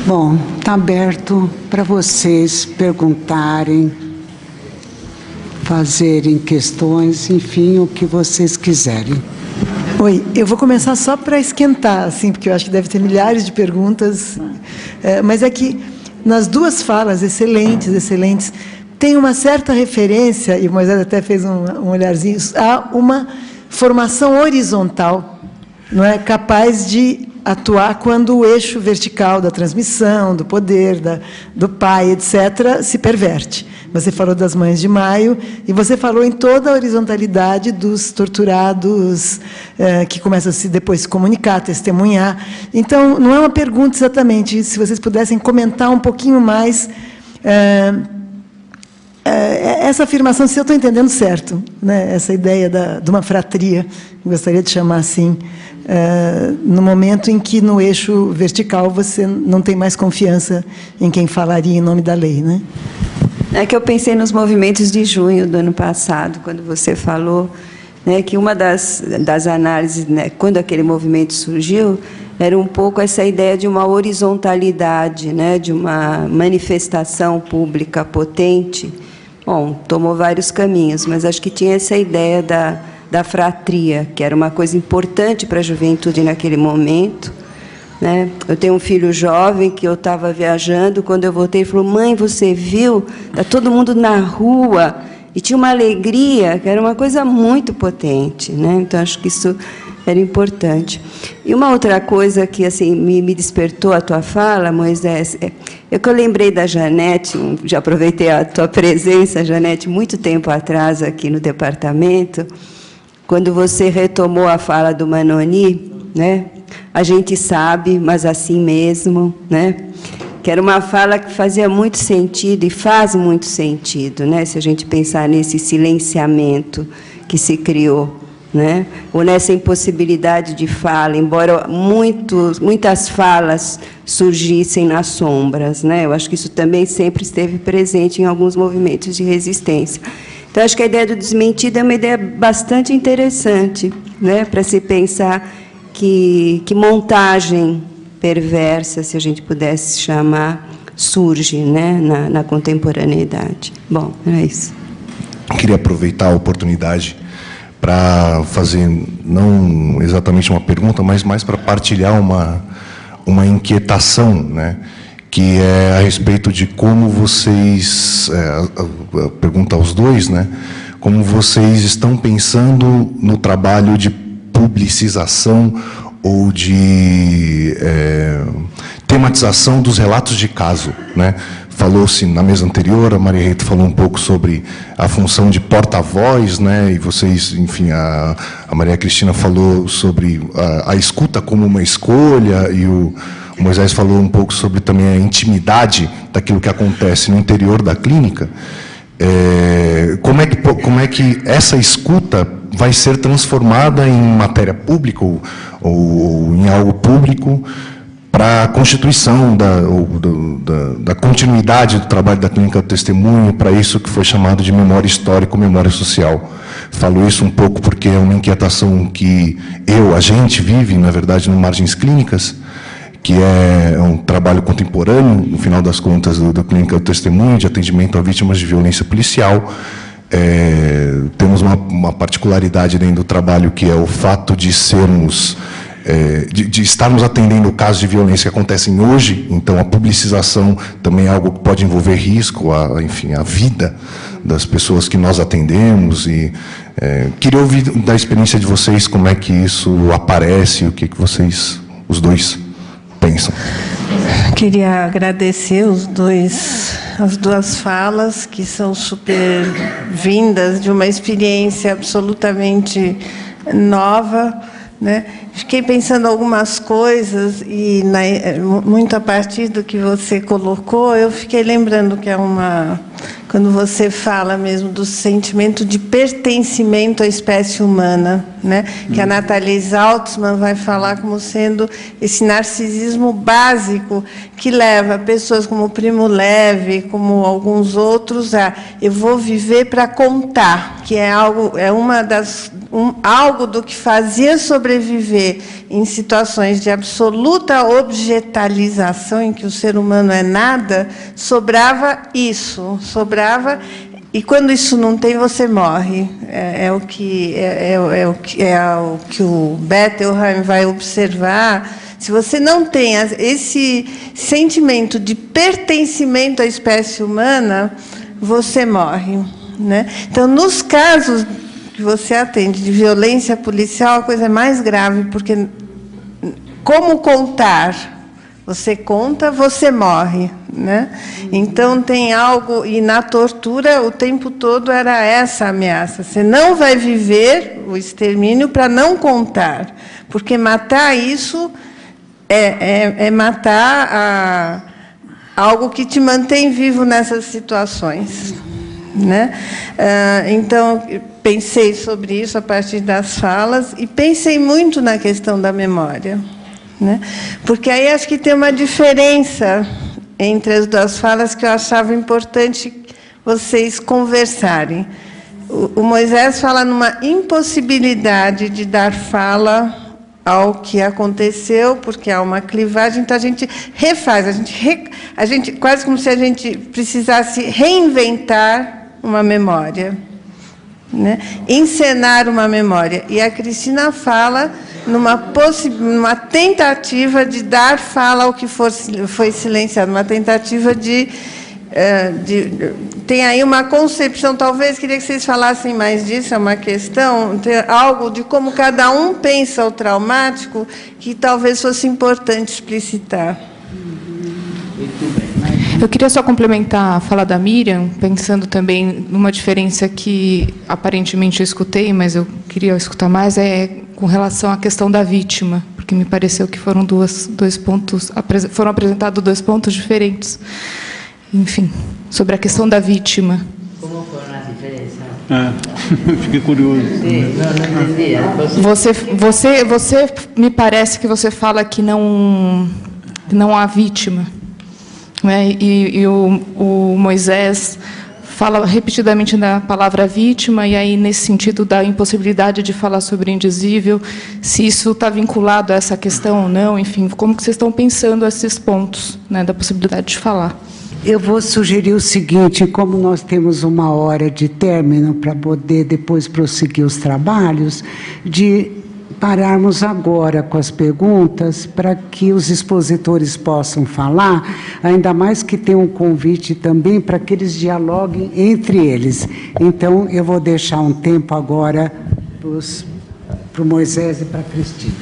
Bom, está aberto para vocês perguntarem, fazerem questões, enfim, o que vocês quiserem. Oi, eu vou começar só para esquentar, assim, porque eu acho que deve ter milhares de perguntas, mas é que nas duas falas excelentes, tem uma certa referência, e o Moisés até fez um olharzinho, a uma formação horizontal, não é, capaz de atuar quando o eixo vertical da transmissão, do poder, do pai, etc., se perverte. Você falou das Mães de Maio e você falou em toda a horizontalidade dos torturados que começam a se depois comunicar, testemunhar. Então, não é uma pergunta exatamente, se vocês pudessem comentar um pouquinho mais essa afirmação, se eu estou entendendo certo, né? Essa ideia de uma fratria, gostaria de chamar assim, no momento em que no eixo vertical você não tem mais confiança em quem falaria em nome da lei, né? É que eu pensei nos movimentos de junho do ano passado, quando você falou, né, que uma das análises, né, quando aquele movimento surgiu, era um pouco essa ideia de uma horizontalidade, né, de uma manifestação pública potente. Bom, tomou vários caminhos, mas acho que tinha essa ideia da fratria, que era uma coisa importante para a juventude naquele momento. Né? Eu tenho um filho jovem que eu estava viajando, quando eu voltei, ele falou: mãe, você viu? Está todo mundo na rua. E tinha uma alegria, que era uma coisa muito potente. Né? Então, acho que isso era importante. E uma outra coisa que assim, me despertou a tua fala, Moisés, é que eu lembrei da Janete, já aproveitei a tua presença, Janete, muito tempo atrás aqui no departamento, quando você retomou a fala do Manoni, né? A gente sabe, mas assim mesmo, né? Que era uma fala que fazia muito sentido e faz muito sentido, né? Se a gente pensar nesse silenciamento que se criou, né? Ou nessa impossibilidade de fala, embora muitas falas surgissem nas sombras, né? Eu acho que isso também sempre esteve presente em alguns movimentos de resistência. Então, acho que a ideia do desmentido é uma ideia bastante interessante, né? Para se pensar que montagem perversa, se a gente pudesse chamar, surge, né, na contemporaneidade. Bom, é isso. Eu queria aproveitar a oportunidade para fazer, não exatamente uma pergunta, mas mais para partilhar uma inquietação, né, que é a respeito de como vocês, a pergunta aos dois, né, como vocês estão pensando no trabalho de publicização ou de tematização dos relatos de caso, né? Falou-se na mesa anterior, a Maria Rita falou um pouco sobre a função de porta-voz, né? E vocês, enfim, a Maria Cristina falou sobre a escuta como uma escolha, e o Moisés falou um pouco sobre também a intimidade daquilo que acontece no interior da clínica. Como é que essa escuta vai ser transformada em matéria pública ou em algo público para a constituição da continuidade do trabalho da Clínica do Testemunho, para isso que foi chamado de memória histórica ou memória social. Falo isso um pouco porque é uma inquietação que a gente vive, na verdade, no Margens Clínicas, que é um trabalho contemporâneo, no final das contas, da Clínica do Testemunho, de atendimento a vítimas de violência policial. Temos uma particularidade dentro do trabalho, que é o fato de sermos, de estarmos atendendo casos de violência que acontecem hoje. Então, a publicização também é algo que pode envolver risco, enfim, a vida das pessoas que nós atendemos. E queria ouvir da experiência de vocês como é que isso aparece, o que vocês, os dois, pensam. Queria agradecer as duas falas, que são super vindas de uma experiência absolutamente nova, né? Fiquei pensando algumas coisas e muito a partir do que você colocou, eu fiquei lembrando que quando você fala mesmo do sentimento de pertencimento à espécie humana, né? Que a Nathalie Saltzman vai falar como sendo esse narcisismo básico que leva pessoas como o Primo Levi, como alguns outros, eu vou viver para contar, que é algo do que fazia sobreviver em situações de absoluta objetalização, em que o ser humano é nada, sobrava isso, e quando isso não tem, você morre. É o que o Bettelheim vai observar. Se você não tem esse sentimento de pertencimento à espécie humana, você morre, né? Então, nos casos que você atende de violência policial, a coisa é mais grave, porque como contar? Você conta, você morre, né? Então tem algo, e na tortura o tempo todo era essa ameaça: você não vai viver o extermínio para não contar, porque matar isso é matar algo que te mantém vivo nessas situações, né? Então pensei sobre isso a partir das falas e pensei muito na questão da memória, né? Porque aí acho que tem uma diferença entre as duas falas que eu achava importante vocês conversarem. O Moisés fala numa impossibilidade de dar fala ao que aconteceu, porque há uma clivagem, então a gente refaz, a gente quase como se a gente precisasse reinventar uma memória, né? Encenar uma memória. E a Cristina fala numa tentativa de dar fala ao que foi silenciado, uma tentativa tem aí uma concepção, talvez, queria que vocês falassem mais disso, é uma questão, algo de como cada um pensa o traumático, que talvez fosse importante explicitar. Eu queria só complementar a fala da Miriam, pensando também numa diferença que aparentemente eu escutei, mas eu queria escutar mais, com relação à questão da vítima, porque me pareceu que foram foram apresentados dois pontos diferentes. Enfim, sobre a questão da vítima. Como foram as diferenças? Fiquei curioso. Sim, não entendi. Você me parece que você fala que não há vítima, né? E o Moisés fala repetidamente da palavra vítima, e aí nesse sentido da impossibilidade de falar sobre o indizível, se isso está vinculado a essa questão ou não, enfim, como que vocês estão pensando esses pontos, né, da possibilidade de falar? Eu vou sugerir o seguinte: como nós temos 1 hora de término para poder depois prosseguir os trabalhos, de pararmos agora com as perguntas para que os expositores possam falar, ainda mais que tem um convite também para que eles dialoguem entre eles. Então, eu vou deixar um tempo agora para o Moisés e para a Cristina.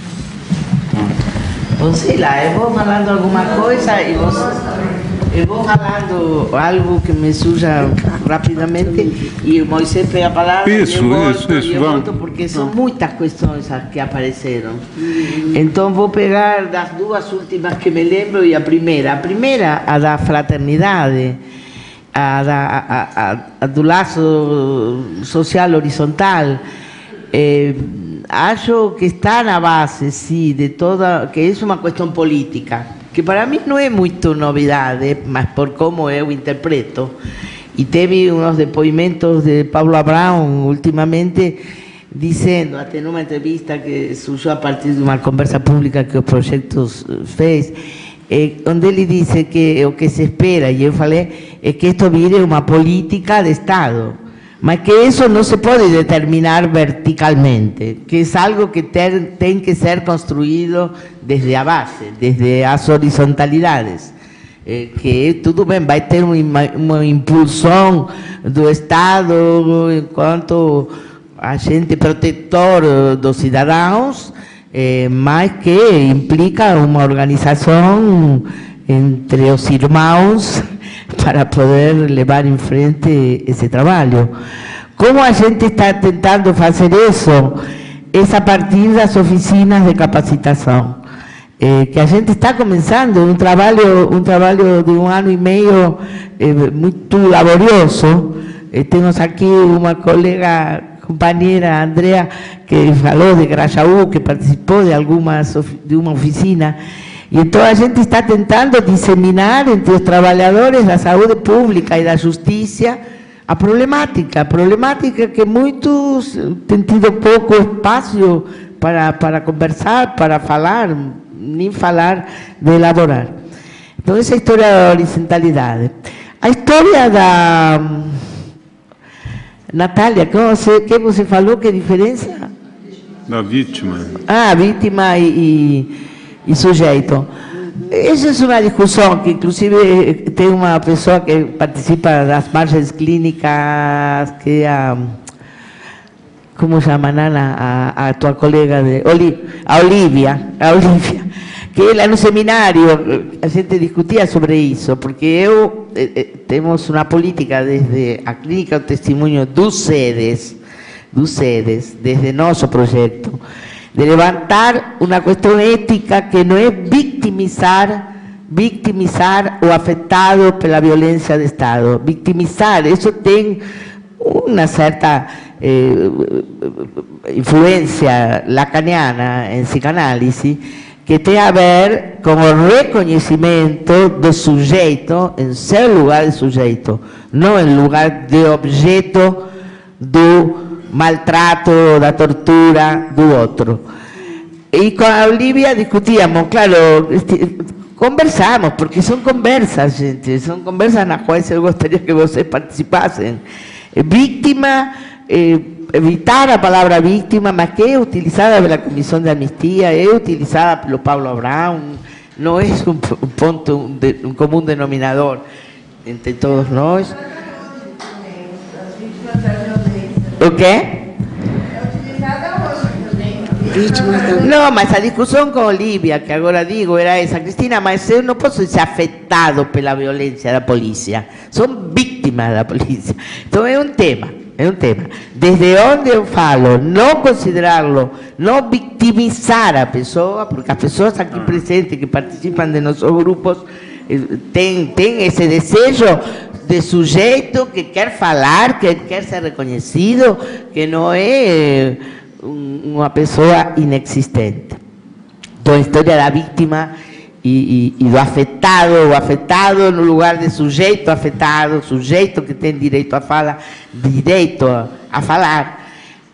Bom, sei lá, eu vou falando alguma coisa e eu vou falando algo que me surja rapidamente e o Moisés pega a palavra e eu volto porque são muitas questões que apareceram. Então vou pegar das duas últimas que me lembro e a primeira a da fraternidade, a do laço social horizontal. Acho que está na base, sim, de toda, que é uma questão política, que para mim não é muito novidade, mas por como eu interpreto. E teve uns depoimentos de Paulo Abrão ultimamente dizendo, até numa entrevista que surgiu a partir de uma conversa pública que o Projetos fez, onde ele disse que o que se espera, e eu falei, é que isto vire uma política de Estado, mas que isso não se pode determinar verticalmente, que é algo que tem que ser construído desde a base, desde as horizontalidades. Que tudo bem, vai ter uma impulsão do Estado enquanto agente protetor dos cidadãos, mas que implica uma organização entre os irmãos para poder levar em frente esse trabalho. Como a gente está tentando fazer isso? É a partir das oficinas de capacitação, que a gente está começando um trabalho de 1 ano e meio muito laborioso. Temos aqui uma colega, companheira, Andrea, que falou de Grajaú, que participou de uma oficina. E então a gente está tentando disseminar entre os trabalhadores da saúde pública e da justiça a problemática que muitos têm tido pouco espaço para conversar, para falar, nem falar de elaborar. Então, essa história da horizontalidade. A história da Natália, que você falou, que diferença? Da vítima. Vítima e sujeito. Essa é uma discussão que, inclusive, tem uma pessoa que participa das margens clínicas, que é a... Como chama, Nana? A tua colega, a Olivia. que lá no seminário a gente discutia sobre isso, porque temos uma política desde a Clínica do Testemunho dos sedes, desde nosso projeto, de levantar uma questão ética que não é vitimizar o afetado pela violência do Estado. Vitimizar, isso tem uma certa influência lacaniana em psicanálise, que tem a ver com o reconhecimento do sujeito em seu lugar de sujeito, não em lugar de objeto do maltrato, da tortura do outro. E com a Olivia discutíamos, claro, conversamos, porque são conversas, gente, são conversas nas quais eu gostaria que vocês participassem. Vítima, evitar a palavra vítima, mas que é utilizada pela Comissão de Anistia, é utilizada pelo Paulo Abrão, não é um ponto, um comum denominador entre todos nós. O quê? Não, mas a discussão com Olivia, que agora digo, era essa, Cristina, mas eu não posso ser afetado pela violência da polícia, são vítimas da polícia. Então é um tema. Desde onde eu falo, não considerá-lo, não vitimizar a pessoa, porque as pessoas aqui presentes que participam de nossos grupos têm esse desejo de sujeito que quer falar, que quer ser reconhecido, que não é uma pessoa inexistente. Então a história da vítima e do afetado, o afetado no lugar de sujeito afetado, sujeito que tem direito a falar,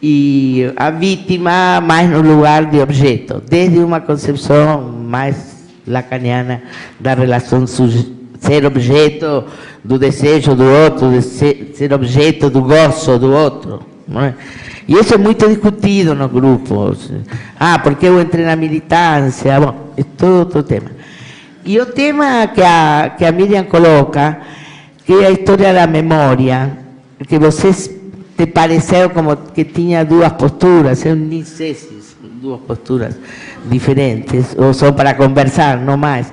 e a vítima mais no lugar de objeto, desde uma concepção mais lacaniana da relação ser objeto do desejo do outro, de ser objeto do gozo do outro, não é? E isso é muito discutido nos grupos. Porque eu entrei na militância, bom, é todo outro tema. E o tema que a Miriam coloca, que é a história da memória, que vocês te pareceu como que tinha duas posturas, eu nem sei se duas posturas diferentes, ou só para conversar, não mais.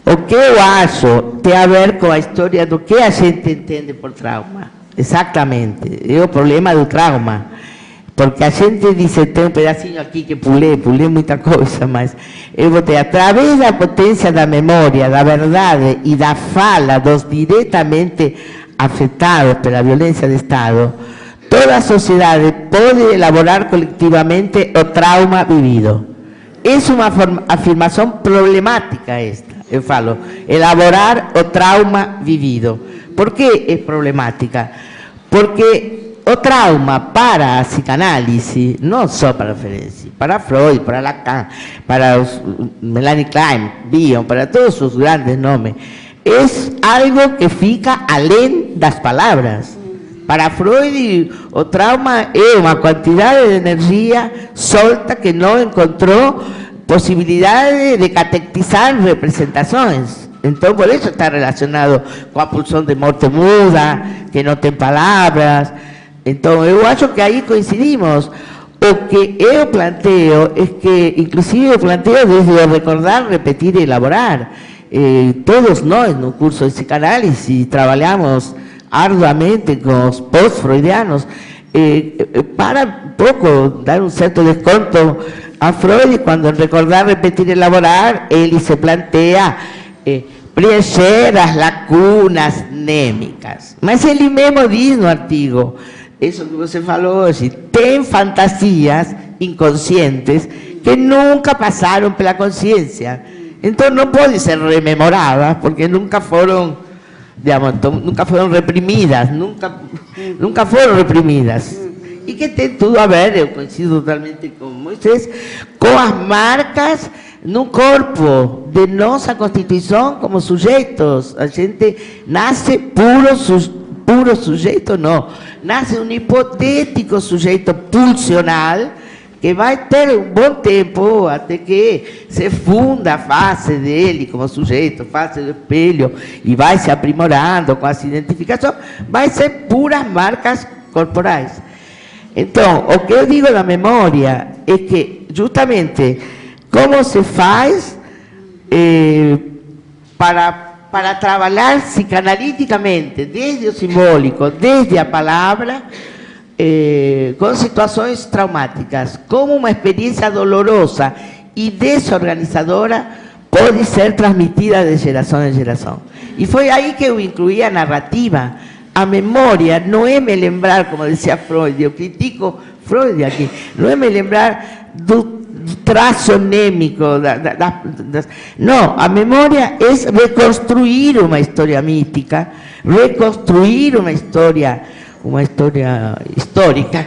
O que eu acho tem a ver com a história do que a gente entende por trauma. Exatamente, é o problema do trauma, porque a gente diz, tem um pedacinho aqui que pulei muita coisa, mas eu botei, através da potência da memória, da verdade e da fala dos diretamente afetados pela violência do Estado, toda a sociedade pode elaborar coletivamente o trauma vivido. É uma afirmação problemática esta, eu falo, elaborar o trauma vivido. Por que é problemática? Porque o trauma para a psicanálise, não só para Ferenczi, para Freud, para Lacan, para Melanie Klein, Bion, para todos os grandes nomes, é algo que fica além das palavras. Para Freud, o trauma é uma quantidade de energia solta que não encontrou possibilidade de catequizar representações. Então, por isso está relacionado com a pulsão de morte muda, que não tem palavras. Então, eu acho que aí coincidimos. O que eu planteo é que, inclusive, eu planteo desde o recordar, repetir e elaborar. Todos nós, no curso de psicanálise, trabalhamos arduamente com os pós-freudianos, para um pouco dar um certo desconto a Freud, quando em recordar, repetir e elaborar, ele se plantea preencher as lacunas nêmicas. Mas ele mesmo diz no artigo, isso que você falou hoje, tem fantasias inconscientes que nunca passaram pela consciência. Então não podem ser rememoradas, porque nunca foram, digamos, nunca foram reprimidas, nunca foram reprimidas. E que tem tudo a ver, eu coincido totalmente com vocês, com as marcas no corpo de nossa constituição como sujeitos. A gente nasce puro sujeito, não. Nasce um hipotético sujeito pulsional que vai ter um bom tempo até que se funda a face dele como sujeito, face do espelho, e vai se aprimorando com essa identificação, vai ser puras marcas corporais. Então, o que eu digo da memória é que, justamente, como se faz para trabalhar psicanaliticamente, desde o simbólico, desde a palavra, com situações traumáticas, como uma experiência dolorosa e desorganizadora pode ser transmitida de geração em geração. E foi aí que eu incluí a narrativa. A memória não é me lembrar, como dizia Freud, eu critico Freud aqui, não é me lembrar do traço anêmico. Não, a memória é reconstruir uma história mítica, reconstruir uma história histórica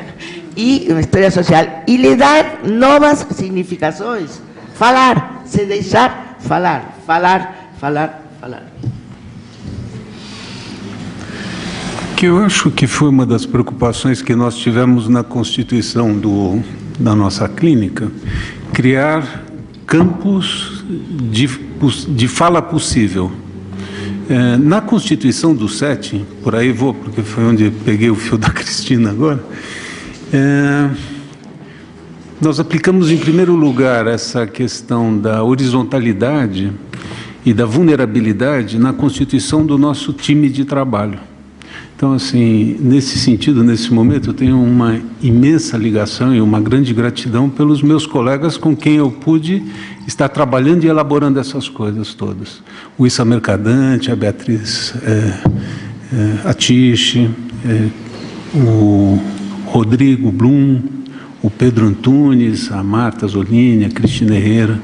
e uma história social, e lhe dar novas significações. Falar, se deixar falar, falar, falar, falar. Que eu acho que foi uma das preocupações que nós tivemos na constituição da nossa clínica, criar campos de fala possível. Na Constituição do 7, por aí vou, porque foi onde peguei o fio da Cristina agora, nós aplicamos em primeiro lugar essa questão da horizontalidade e da vulnerabilidade na constituição do nosso time de trabalho. Então, assim, nesse sentido, nesse momento, eu tenho uma imensa ligação e uma grande gratidão pelos meus colegas com quem eu pude estar trabalhando e elaborando essas coisas todas. O Issa Mercadante, a Beatriz Atiche, o Rodrigo Blum, o Pedro Antunes, a Marta Zolini, a Cristina Herrera.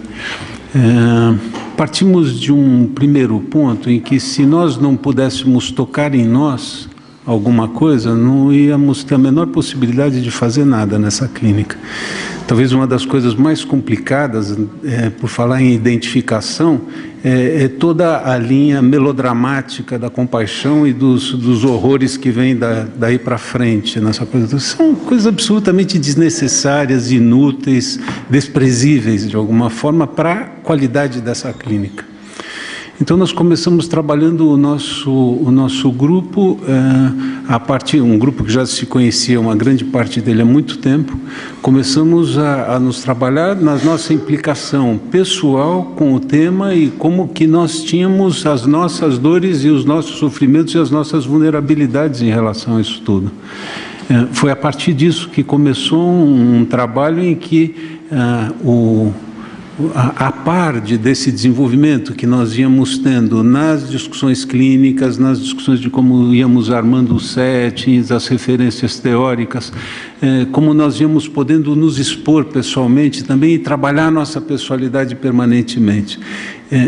Partimos de um primeiro ponto em que, se nós não pudéssemos tocar em nós alguma coisa, não íamos ter a menor possibilidade de fazer nada nessa clínica. Talvez uma das coisas mais complicadas, por falar em identificação, é toda a linha melodramática da compaixão e dos horrores que vêm daí para frente nessa coisa. São coisas absolutamente desnecessárias, inúteis, desprezíveis de alguma forma para a qualidade dessa clínica. Então nós começamos trabalhando o nosso grupo, um grupo que já se conhecia, uma grande parte dele há muito tempo. Começamos a nos trabalhar na nossa implicação pessoal com o tema e como que nós tínhamos as nossas dores e os nossos sofrimentos e as nossas vulnerabilidades em relação a isso tudo. Foi a partir disso que começou um trabalho em que a par desse desenvolvimento que nós íamos tendo nas discussões clínicas, nas discussões de como íamos armando os settings, as referências teóricas, como nós íamos podendo nos expor pessoalmente também e trabalhar a nossa pessoalidade permanentemente.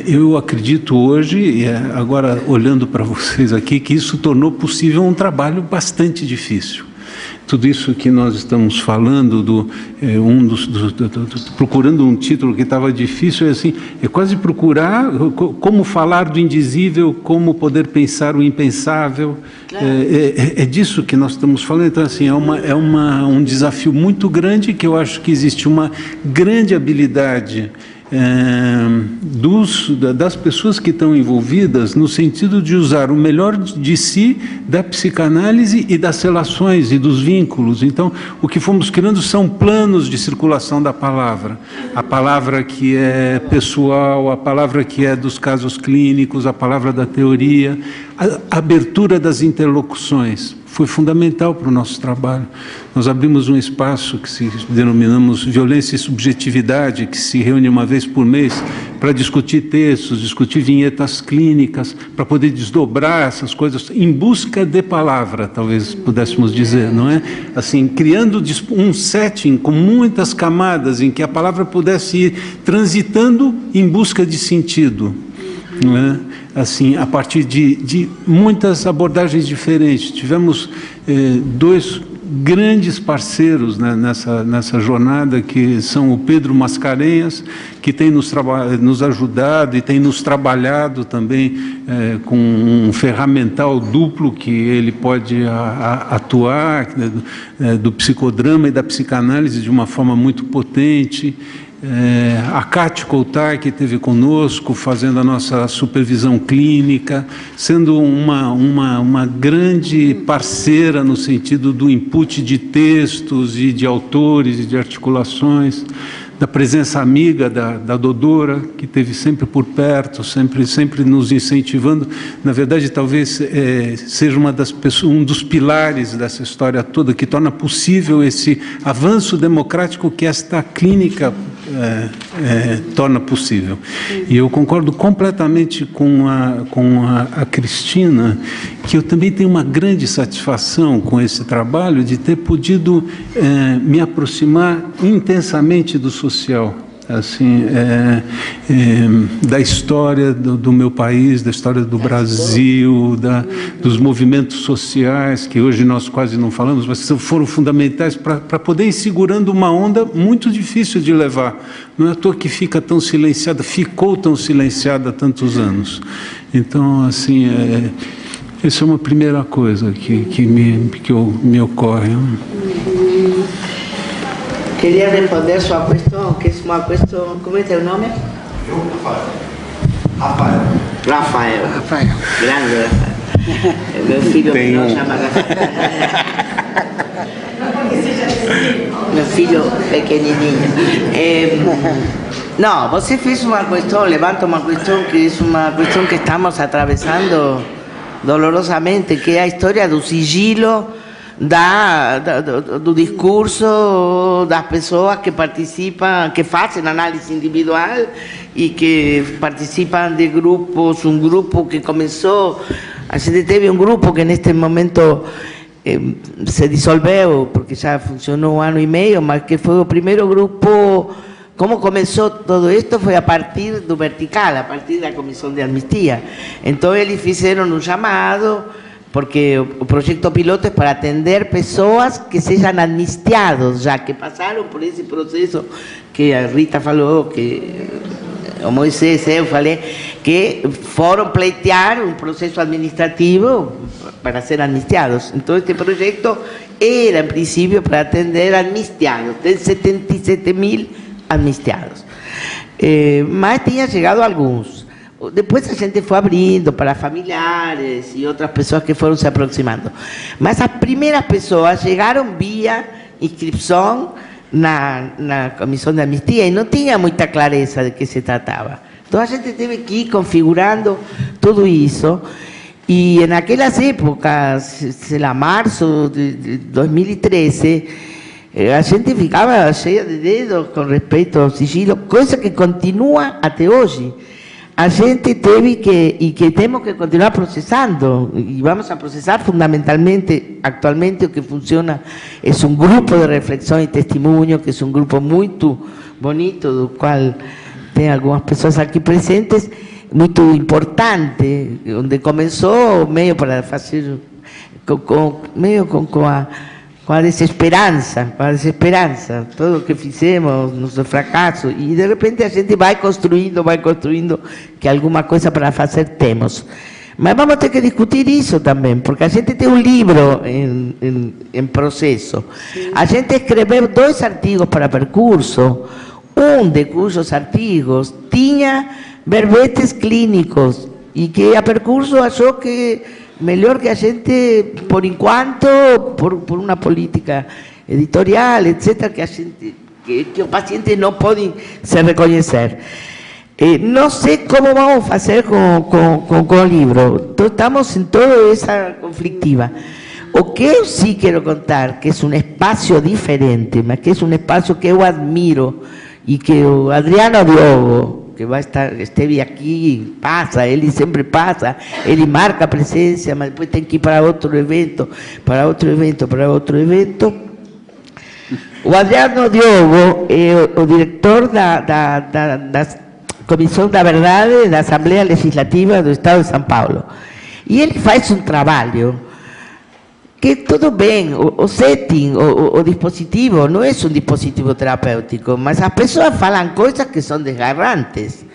Eu acredito hoje, agora olhando para vocês aqui, que isso tornou possível um trabalho bastante difícil. Tudo isso que nós estamos falando, procurando um título que estava difícil, é quase procurar como falar do indizível, como poder pensar o impensável. Claro. É disso que nós estamos falando. Então, assim, um desafio muito grande, que eu acho que existe uma grande habilidade das pessoas que estão envolvidas, no sentido de usar o melhor de si, da psicanálise e das relações e dos vínculos. Então, o que fomos criando são planos de circulação da palavra. A palavra que é pessoal, a palavra que é dos casos clínicos, a palavra da teoria, a abertura das interlocuções. Foi fundamental para o nosso trabalho. Nós abrimos um espaço que denominamos Violência e Subjetividade, que se reúne uma vez por mês para discutir textos, discutir vinhetas clínicas, para poder desdobrar essas coisas em busca de palavra, talvez pudéssemos dizer, não é? Assim, criando um setting com muitas camadas em que a palavra pudesse ir transitando em busca de sentido. Não é? Assim, a partir de muitas abordagens diferentes. Tivemos dois grandes parceiros, né, nessa jornada, que são o Pedro Mascarenhas, que tem nos ajudado e tem nos trabalhado também com um ferramental duplo que ele pode atuar, do psicodrama e da psicanálise de uma forma muito potente. A Cátia Coutar, que esteve conosco, fazendo a nossa supervisão clínica, sendo uma grande parceira no sentido do input de textos e de autores e de articulações. da presença amiga da Dodora, que esteve sempre por perto, sempre nos incentivando. Na verdade, talvez seja um dos pilares dessa história toda, que torna possível esse avanço democrático que esta clínica torna possível. E eu concordo completamente com a Cristina, que eu também tenho uma grande satisfação com esse trabalho de ter podido me aproximar intensamente do social, assim, da história do meu país, da história do Brasil, dos movimentos sociais, que hoje nós quase não falamos, mas foram fundamentais para poder ir segurando uma onda muito difícil de levar. Não é à toa que ficou tão silenciada há tantos anos. Então, assim, essa é uma primeira coisa que me ocorre. Queria responder sua questão, que é uma questão... Como é teu nome? Rafael. Grande Rafael. Meu filho não chama Rafael. Meu filho pequenininho. Não, você fez uma questão, levanta uma questão que é uma questão que estamos atravessando dolorosamente, que é a história do sigilo do discurso das pessoas que participam, que fazem análise individual e que participam de grupos, um grupo que começou, a gente teve um grupo que neste momento se dissolveu, porque já funcionou 1 ano e meio, mas que foi o primeiro grupo. Como começou todo isto foi a partir do vertical, a partir da comissão de anistia. Então eles fizeram um chamado, porque o projeto piloto é para atender pessoas que sejam anistiados, já que passaram por esse processo que a Rita falou, que o Moisés, eu falei, que foram pleitear um processo administrativo para ser anistiados. Então este projeto era, em princípio, para atender anistiados. Tem 77.000 anistiados. Mas tinha chegado alguns. Depois a gente foi abrindo para familiares e outras pessoas que foram se aproximando. Mas as primeiras pessoas chegaram via inscrição na comissão de anistia e não tinha muita clareza de que se tratava. Então a gente teve que ir configurando tudo isso. E naquelas épocas, sei lá, março de 2013, a gente ficava cheia de dedos com respeito ao sigilo, coisa que continua até hoje. A gente teve que temos que continuar processando, e vamos a processar fundamentalmente, actualmente o que funciona é um grupo de reflexão e testemunho, que é um grupo muito bonito, do qual tem algumas pessoas aqui presentes, muito importante, onde começou meio para fazer, com a desesperança, tudo o que fizemos, nosso fracasso, e de repente a gente vai construindo, que alguma coisa para fazer temos. Mas vamos ter que discutir isso também, porque a gente tem um livro em processo. Sim. A gente escreveu 2 artigos para percurso, um de cujos artigos tinha verbetes clínicos, e que a percurso achou que melhor que a gente, por enquanto, por uma política editorial, etc., que o paciente não pode se reconhecer. Não sei como vamos fazer com o livro. Então, estamos em toda essa conflictiva. O que eu sim quero contar, que é um espaço diferente, mas que é um espaço que eu admiro, e que o Adriano Diogo, que esteve aqui, passa, ele sempre passa, ele marca a presença, mas depois tem que ir para outro evento. O Adriano Diogo é o diretor da Comissão da Verdade da Assembleia Legislativa do Estado de São Paulo. E ele faz um trabalho que tudo bem, o setting, o dispositivo não é um dispositivo terapêutico, mas as pessoas falam coisas que são desgarrantes.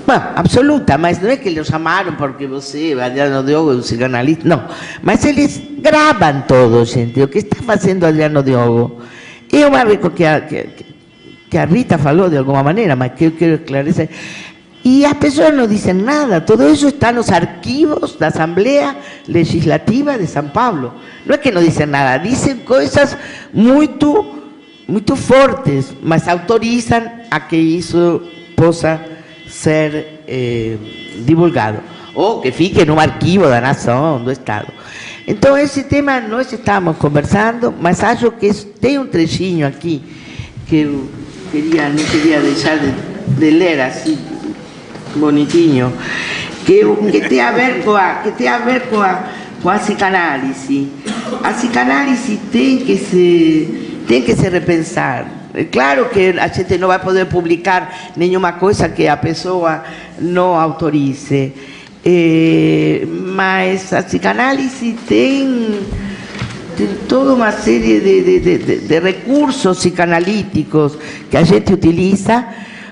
Bom, absoluta, mas não é que eles chamaram porque você, Adriano Diogo, é um psicanalista, não. Mas eles gravam todo, gente. O que está fazendo Adriano Diogo é uma coisa que a Rita falou de alguma maneira, mas que eu quero esclarecer. E as pessoas não dizem nada, todo isso está nos arquivos da Assembleia Legislativa de São Paulo. Não é que não dizem nada, dizem coisas muito muito fortes, mas autorizam a que isso possa ser divulgado, ou que fique no arquivo da nação, do Estado. Então, esse tema nós estamos conversando, mas acho que tem um trechinho aqui que eu não queria deixar de ler assim, bonitinho, que tem a ver com a psicanálise. A psicanálise tem que se repensar. É claro que a gente não vai poder publicar nenhuma coisa que a pessoa não autorize, mas a psicanálise tem toda uma série de recursos psicanalíticos que a gente utiliza,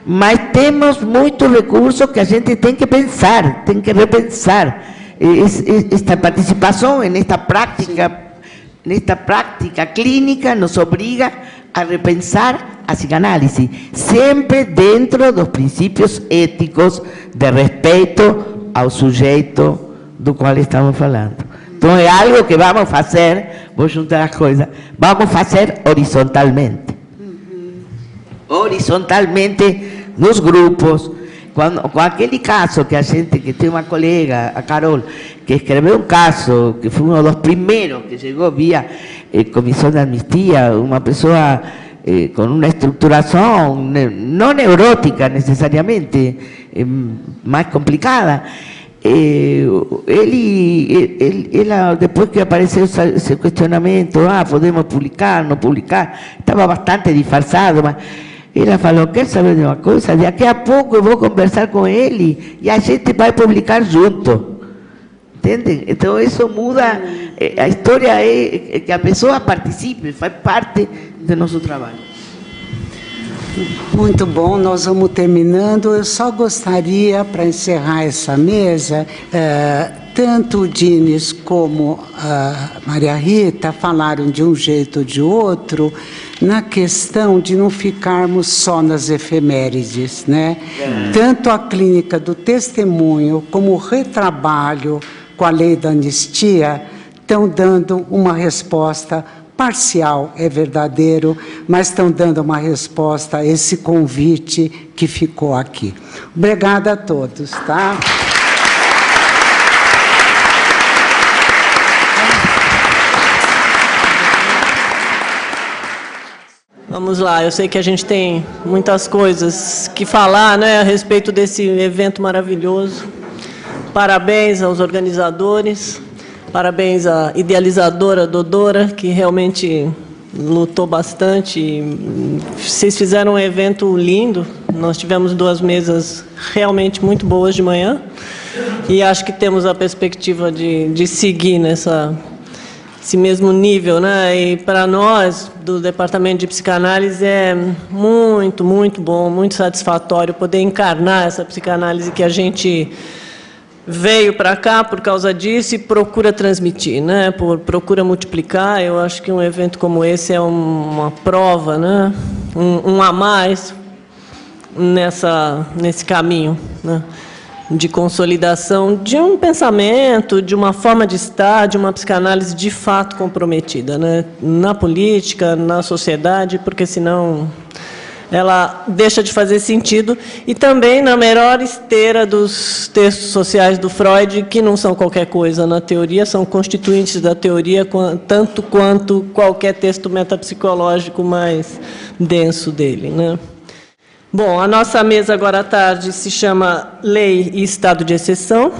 mas temos muitos recursos que a gente tem que pensar, tem que repensar. Esta participação nesta prática clínica nos obriga a repensar a psicanálise, sempre dentro dos princípios éticos de respeito ao sujeito do qual estamos falando. Então é algo que vamos fazer, vou juntar as coisas, vamos fazer horizontalmente. Horizontalmente nos grupos. Com aquele caso que que tem uma colega, a Carol, que escreveu um caso, que foi um dos primeiros que chegou via comissão de anistia, uma pessoa com uma estruturação não neurótica necessariamente, mais complicada. Ela, depois que apareceu esse questionamento, podemos publicar, não publicar, estava bastante disfarçado, mas ela falou, quer saber de uma coisa? Daqui a pouco eu vou conversar com ele e a gente vai publicar junto. Entendem? Então isso muda, a história é que a pessoa participe, faz parte do nosso trabalho. Muito bom, nós vamos terminando. Eu só gostaria, para encerrar essa mesa, tanto o Dines como a Maria Rita falaram de um jeito ou de outro, na questão de não ficarmos só nas efemérides, né? Tanto a clínica do testemunho como o retrabalho com a lei da anistia estão dando uma resposta parcial, é verdadeiro, mas estão dando uma resposta a esse convite que ficou aqui. Obrigada a todos, tá? Vamos lá, eu sei que a gente tem muitas coisas que falar, né, a respeito desse evento maravilhoso. Parabéns aos organizadores, parabéns à idealizadora Dodora, que realmente lutou bastante. Vocês fizeram um evento lindo, nós tivemos 2 mesas realmente muito boas de manhã, e acho que temos a perspectiva de seguir esse mesmo nível, né? E para nós, do Departamento de Psicanálise, é muito, muito bom, muito satisfatório poder encarnar essa psicanálise que a gente veio para cá por causa disso e procura transmitir, né? Procura multiplicar. Eu acho que um evento como esse é uma prova, né? Um a mais nesse caminho, né? De consolidação de um pensamento, de uma forma de estar, de uma psicanálise de fato comprometida, né? Na política, na sociedade, porque senão ela deixa de fazer sentido, e também na melhor esteira dos textos sociais do Freud, que não são qualquer coisa na teoria, são constituintes da teoria, tanto quanto qualquer texto metapsicológico mais denso dele, né? Bom, a nossa mesa agora à tarde se chama Lei e Estado de Exceção.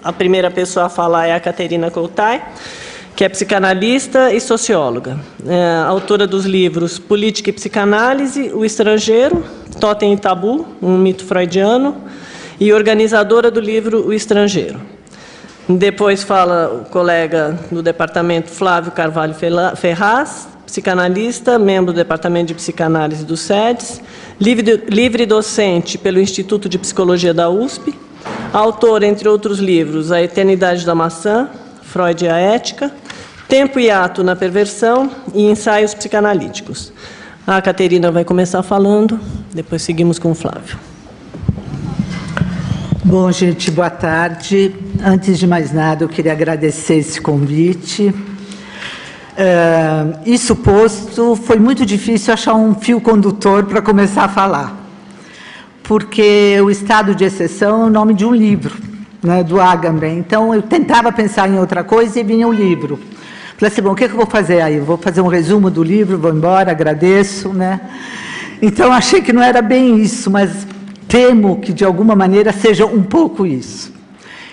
A primeira pessoa a falar é a Caterina Coutai, que é psicanalista e socióloga, autora dos livros Política e Psicanálise, O Estrangeiro, Totem e Tabu, um mito freudiano, e organizadora do livro O Estrangeiro. Depois fala o colega do departamento Flávio Carvalho Ferraz, psicanalista, membro do Departamento de Psicanálise do SEDES, livre docente pelo Instituto de Psicologia da USP, autor, entre outros livros, A Eternidade da Maçã, Freud e a Ética, Tempo e Ato na Perversão e Ensaios Psicanalíticos. A Caterina vai começar falando, depois seguimos com o Flávio. Bom, gente, boa tarde. Antes de mais nada, eu queria agradecer esse convite. Isso posto, foi muito difícil achar um fio condutor para começar a falar, porque o estado de exceção é o nome de um livro, né, do Agamben. Então, eu tentava pensar em outra coisa e vinha o livro. Falei assim, bom, o que eu vou fazer aí? Eu vou fazer um resumo do livro, vou embora, agradeço, né? Então, achei que não era bem isso, mas temo que, de alguma maneira, seja um pouco isso.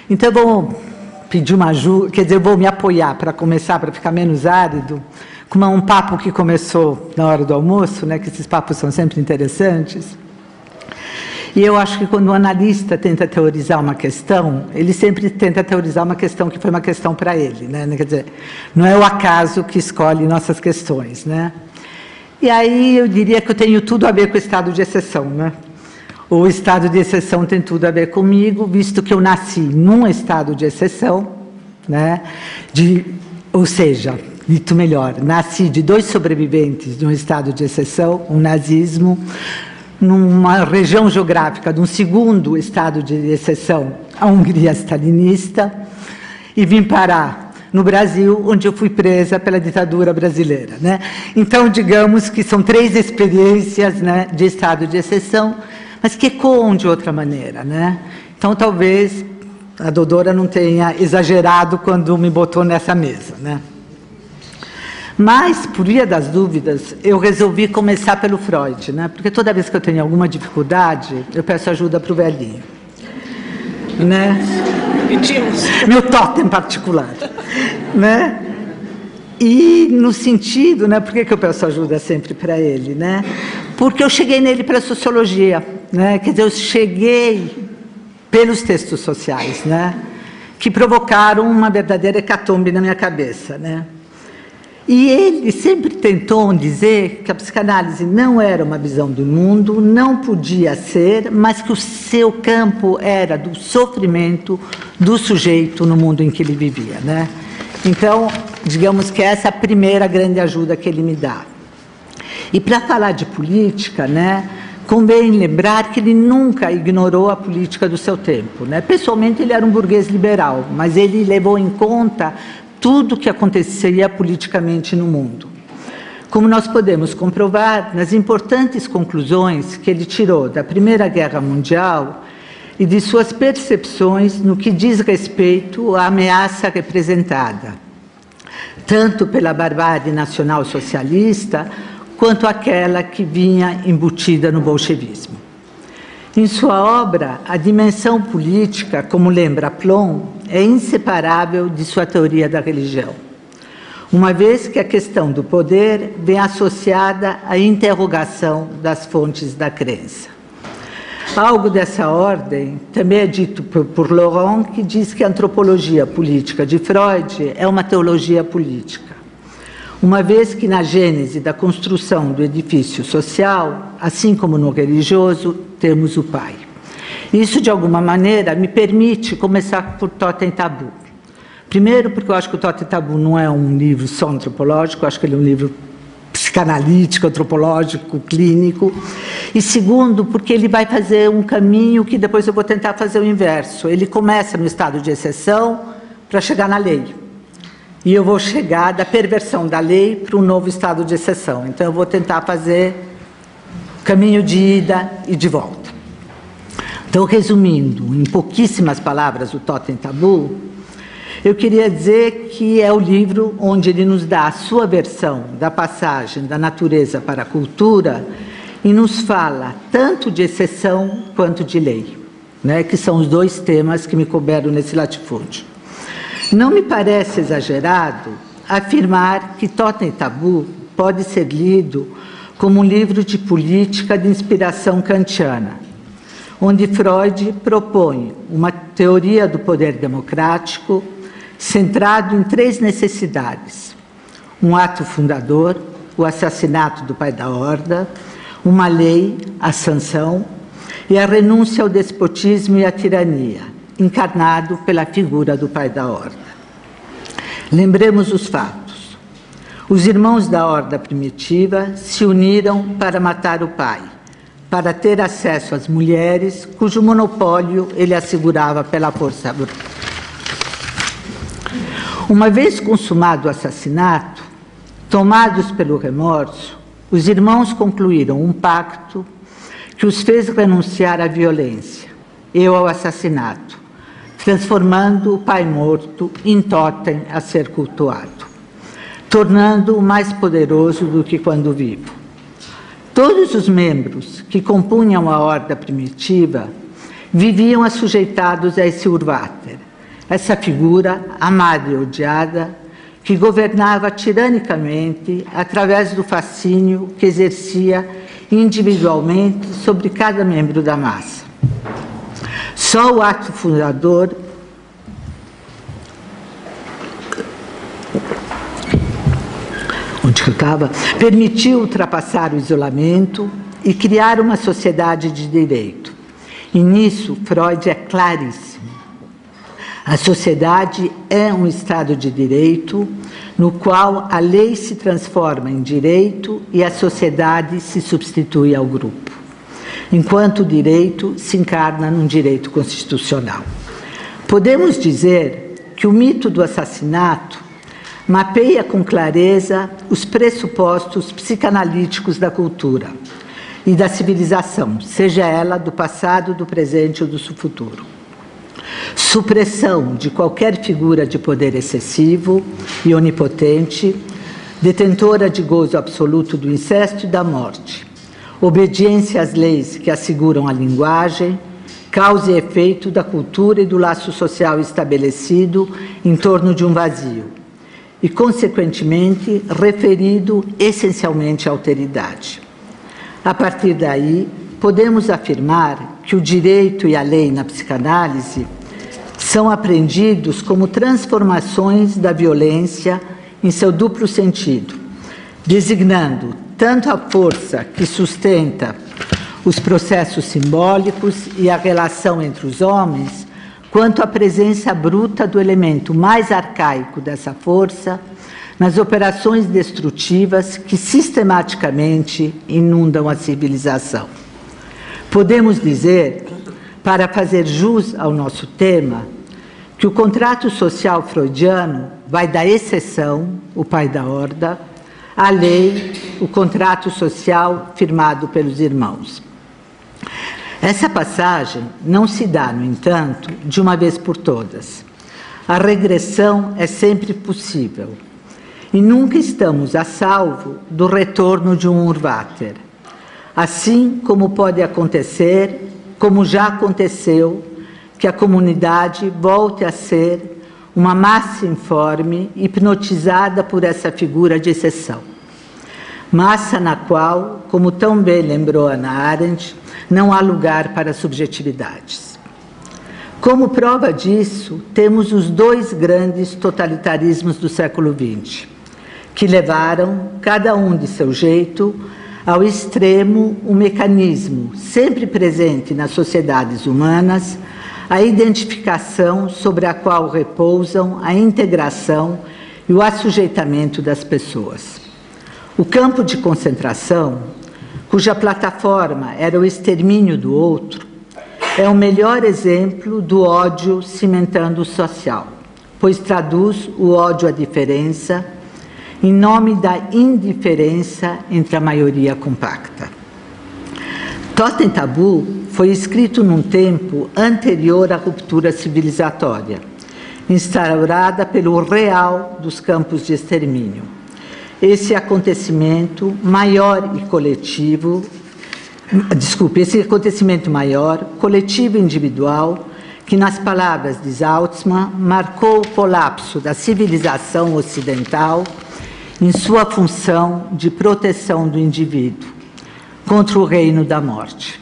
Então, eu vou pedir uma ajuda, quer dizer, eu vou me apoiar para começar, para ficar menos árido, com um papo que começou na hora do almoço, né, que esses papos são sempre interessantes. E eu acho que quando um analista tenta teorizar uma questão, ele sempre tenta teorizar uma questão que foi uma questão para ele, né? Quer dizer, não é o acaso que escolhe nossas questões, né? E aí eu diria que eu tenho tudo a ver com o estado de exceção, né? O estado de exceção tem tudo a ver comigo, visto que eu nasci num estado de exceção, né? Ou seja, dito melhor, nasci de 2 sobreviventes de um estado de exceção, o nazismo, numa região geográfica de um segundo estado de exceção, a Hungria stalinista, e vim parar no Brasil, onde eu fui presa pela ditadura brasileira, né? Então, digamos que são 3 experiências, né, de estado de exceção, mas que ecoam de outra maneira, né? Então, talvez a Dodora não tenha exagerado quando me botou nessa mesa, né? Mas, por via das dúvidas, eu resolvi começar pelo Freud, né? Porque toda vez que eu tenho alguma dificuldade, eu peço ajuda para o velhinho, né? Meu totem particular, né? E no sentido, né? Por que eu peço ajuda sempre para ele, né? Porque eu cheguei nele para a sociologia, né? Quer dizer, eu cheguei pelos textos sociais, né? Que provocaram uma verdadeira hecatombe na minha cabeça, né? E ele sempre tentou dizer que a psicanálise não era uma visão do mundo, não podia ser, mas que o seu campo era do sofrimento do sujeito no mundo em que ele vivia, né? Então, digamos que essa é a primeira grande ajuda que ele me dá. E para falar de política, né, convém lembrar que ele nunca ignorou a política do seu tempo, né? Pessoalmente, ele era um burguês liberal, mas ele levou em conta tudo o que acontecia politicamente no mundo. Como nós podemos comprovar nas importantes conclusões que ele tirou da Primeira Guerra Mundial e de suas percepções no que diz respeito à ameaça representada, tanto pela barbárie nacional-socialista, quanto aquela que vinha embutida no bolchevismo. Em sua obra, a dimensão política, como lembra Plon, é inseparável de sua teoria da religião, uma vez que a questão do poder vem associada à interrogação das fontes da crença. Algo dessa ordem também é dito por Laurent, que diz que a antropologia política de Freud é uma teologia política, uma vez que na gênese da construção do edifício social, assim como no religioso, temos o pai. Isso, de alguma maneira, me permite começar por Totem Tabu. Primeiro, porque eu acho que o Totem Tabu não é um livro só antropológico, eu acho que ele é um livro psicanalítico, antropológico, clínico. E segundo, porque ele vai fazer um caminho que depois eu vou tentar fazer o inverso. Ele começa no estado de exceção para chegar na lei. E eu vou chegar da perversão da lei para um novo estado de exceção. Então, eu vou tentar fazer caminho de ida e de volta. Então, resumindo, em pouquíssimas palavras, o Totem Tabu, eu queria dizer que é o livro onde ele nos dá a sua versão da passagem da natureza para a cultura e nos fala tanto de exceção quanto de lei, né, que são os 2 temas que me couberam nesse latifúndio. Não me parece exagerado afirmar que Totem Tabu pode ser lido como um livro de política de inspiração kantiana, onde Freud propõe uma teoria do poder democrático centrado em 3 necessidades: um ato fundador, o assassinato do pai da horda, uma lei, a sanção, e a renúncia ao despotismo e à tirania, encarnado pela figura do pai da horda. Lembremos os fatos. Os irmãos da horda primitiva se uniram para matar o pai, para ter acesso às mulheres, cujo monopólio ele assegurava pela força bruta. Uma vez consumado o assassinato, Tomados pelo remorso, os irmãos concluíram um pacto que os fez renunciar à violência e ao assassinato, transformando o pai morto em totem a ser cultuado, tornando-o mais poderoso do que quando vivo. Todos os membros que compunham a horda primitiva viviam assujeitados a esse Urvater, essa figura amada e odiada que governava tiranicamente através do fascínio que exercia individualmente sobre cada membro da massa. Só o ato fundador permitiu ultrapassar o isolamento e criar uma sociedade de direito. E nisso Freud é claríssimo. A sociedade é um estado de direito no qual a lei se transforma em direito e a sociedade se substitui ao grupo, enquanto o direito se encarna num direito constitucional. Podemos dizer que o mito do assassinato mapeia com clareza os pressupostos psicanalíticos da cultura e da civilização, seja ela do passado, do presente ou do futuro. Supressão de qualquer figura de poder excessivo e onipotente, detentora de gozo absoluto do incesto e da morte, obediência às leis que asseguram a linguagem, causa e efeito da cultura e do laço social estabelecido em torno de um vazio, e, consequentemente, referido essencialmente à alteridade. A partir daí, podemos afirmar que o direito e a lei na psicanálise são apreendidos como transformações da violência em seu duplo sentido, designando tanto a força que sustenta os processos simbólicos e a relação entre os homens, quanto a presença bruta do elemento mais arcaico dessa força nas operações destrutivas que sistematicamente inundam a civilização. Podemos dizer, para fazer jus ao nosso tema, que o contrato social freudiano vai da exceção, o pai da horda, à lei, o contrato social firmado pelos irmãos. Essa passagem não se dá, no entanto, de uma vez por todas. A regressão é sempre possível e nunca estamos a salvo do retorno de um Urvater. Assim como pode acontecer, como já aconteceu, que a comunidade volte a ser uma massa informe, hipnotizada por essa figura de exceção. Massa na qual, como tão bem lembrou Hannah Arendt, não há lugar para subjetividades. Como prova disso, temos os dois grandes totalitarismos do século XX, que levaram, cada um de seu jeito, ao extremo um mecanismo sempre presente nas sociedades humanas, a identificação sobre a qual repousam a integração e o assujeitamento das pessoas. O campo de concentração, cuja plataforma era o extermínio do outro, é o melhor exemplo do ódio cimentando o social, pois traduz o ódio à diferença em nome da indiferença entre a maioria compacta. Totem Tabu foi escrito num tempo anterior à ruptura civilizatória, instaurada pelo real dos campos de extermínio. Esse acontecimento maior e coletivo, esse acontecimento maior, coletivo e individual, que nas palavras de Zaltzman, marcou o colapso da civilização ocidental em sua função de proteção do indivíduo contra o reino da morte.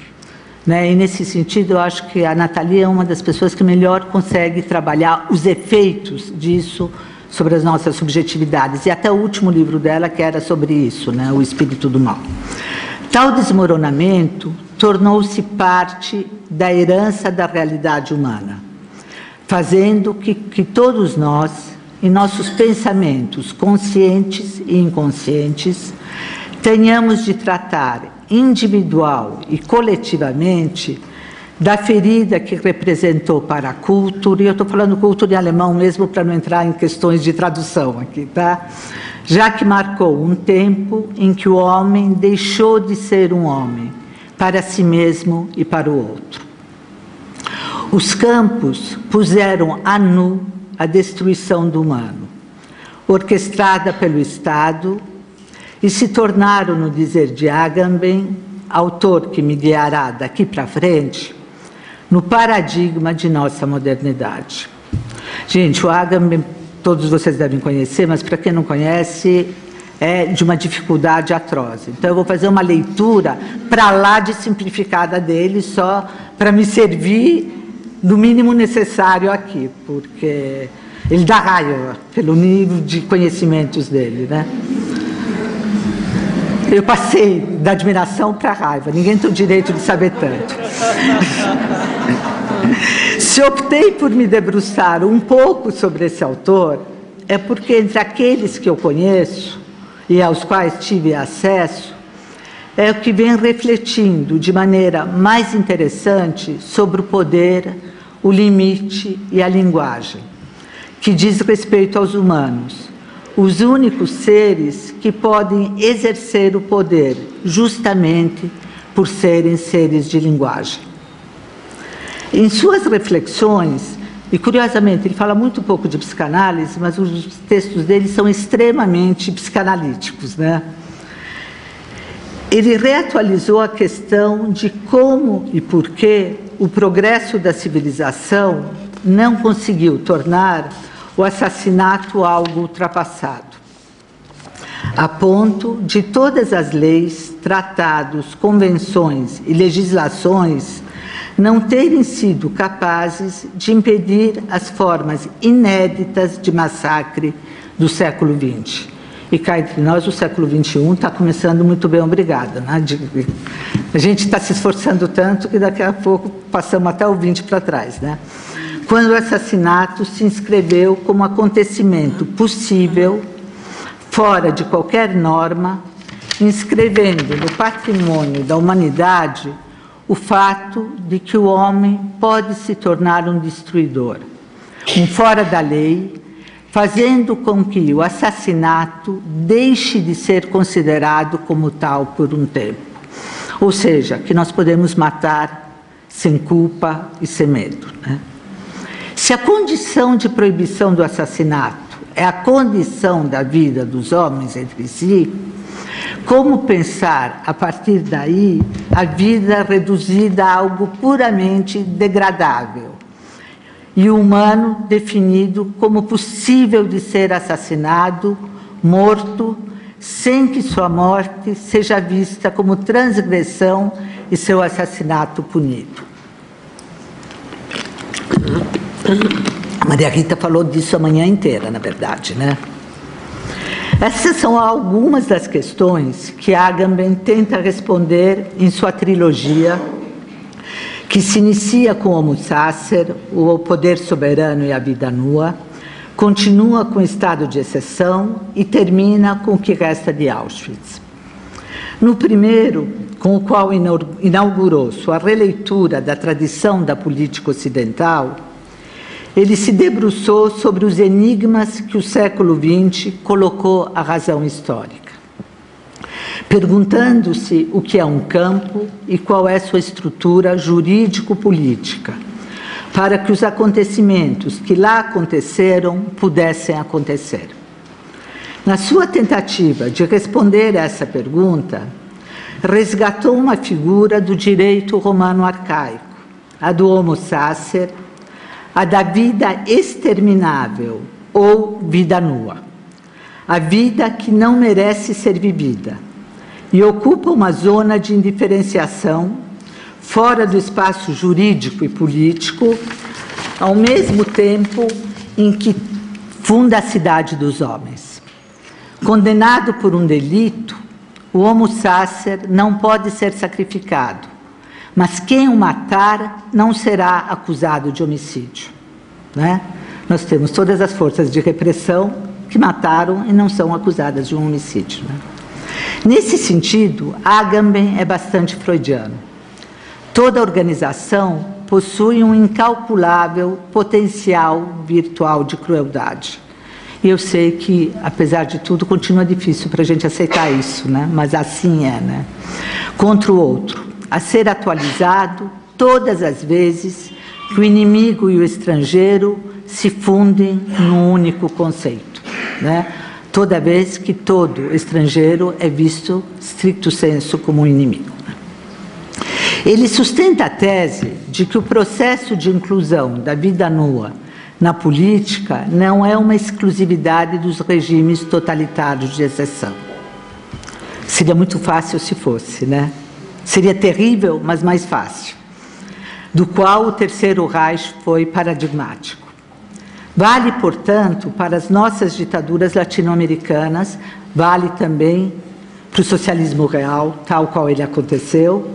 E, nesse sentido, eu acho que a Nathalie é uma das pessoas que melhor consegue trabalhar os efeitos disso sobre as nossas subjetividades. E até o último livro dela, que era sobre isso, O Espírito do Mal. Tal desmoronamento tornou-se parte da herança da realidade humana, fazendo que todos nós, em nossos pensamentos conscientes e inconscientes, tenhamos de tratar individual e coletivamente da ferida que representou para a cultura, e eu estou falando cultura em alemão mesmo para não entrar em questões de tradução aqui, tá? já que marcou um tempo em que o homem deixou de ser um homem para si mesmo e para o outro. Os campos puseram a nu a destruição do humano, orquestrada pelo Estado, e se tornaram, no dizer de Agamben, autor que me guiará daqui para frente, no paradigma de nossa modernidade. Gente, o Agamben, todos vocês devem conhecer, mas para quem não conhece, é de uma dificuldade atroz. Então, eu vou fazer uma leitura para lá de simplificada dele, só para me servir do mínimo necessário aqui, porque ele dá raiva pelo nível de conhecimentos dele, né? Eu passei da admiração para a raiva, ninguém tem o direito de saber tanto. Se optei por me debruçar um pouco sobre esse autor, é porque entre aqueles que eu conheço e aos quais tive acesso, é o que vem refletindo de maneira mais interessante sobre o poder, o limite e a linguagem, que diz respeito aos humanos, os únicos seres que podem exercer o poder justamente por serem seres de linguagem. Em suas reflexões, e curiosamente ele fala muito pouco de psicanálise, mas os textos dele são extremamente psicanalíticos, né? Ele reatualizou a questão de como e por que o progresso da civilização não conseguiu tornar o assassinato algo ultrapassado, a ponto de todas as leis, tratados, convenções e legislações não terem sido capazes de impedir as formas inéditas de massacre do século XX. E cá entre nós, o século XXI está começando muito bem, obrigada. Né? A gente está se esforçando tanto que daqui a pouco passamos até o 20 para trás. Né? Quando o assassinato se inscreveu como acontecimento possível, fora de qualquer norma, inscrevendo no patrimônio da humanidade o fato de que o homem pode se tornar um destruidor, um fora da lei, fazendo com que o assassinato deixe de ser considerado como tal por um tempo. Ou seja, que nós podemos matar sem culpa e sem medo. Né? Se a condição de proibição do assassinato é a condição da vida dos homens entre si, como pensar, a partir daí, a vida reduzida a algo puramente degradável e o humano definido como possível de ser assassinado, morto, sem que sua morte seja vista como transgressão e seu assassinato punido? A Maria Rita falou disso a manhã inteira, na verdade, né? Essas são algumas das questões que Agamben tenta responder em sua trilogia, que se inicia com Homo Sacer, o poder soberano e a vida nua, continua com o estado de exceção e termina com o que resta de Auschwitz. No primeiro, com o qual inaugurou sua releitura da tradição da política ocidental, ele se debruçou sobre os enigmas que o século XX colocou à razão histórica, perguntando-se o que é um campo e qual é sua estrutura jurídico-política, para que os acontecimentos que lá aconteceram pudessem acontecer. Na sua tentativa de responder a essa pergunta, resgatou uma figura do direito romano arcaico, a do Homo Sacer, a da vida exterminável ou vida nua, a vida que não merece ser vivida e ocupa uma zona de indiferenciação fora do espaço jurídico e político, ao mesmo tempo em que funda a cidade dos homens. Condenado por um delito, o Homo Sacer não pode ser sacrificado, mas quem o matar não será acusado de homicídio. Né? Nós temos todas as forças de repressão que mataram e não são acusadas de um homicídio. Né? Nesse sentido, Agamben é bastante freudiano. Toda organização possui um incalculável potencial virtual de crueldade. E eu sei que, apesar de tudo, continua difícil para a gente aceitar isso, né? Mas assim é, né? Contra o outro, a ser atualizado todas as vezes que o inimigo e o estrangeiro se fundem num único conceito, né? Toda vez que todo estrangeiro é visto, stricto sensu, como um inimigo. Ele sustenta a tese de que o processo de inclusão da vida nua na política não é uma exclusividade dos regimes totalitários de exceção. Seria muito fácil se fosse, né? Seria terrível, mas mais fácil. Do qual o Terceiro Reich foi paradigmático. Vale, portanto, para as nossas ditaduras latino-americanas, vale também para o socialismo real, tal qual ele aconteceu,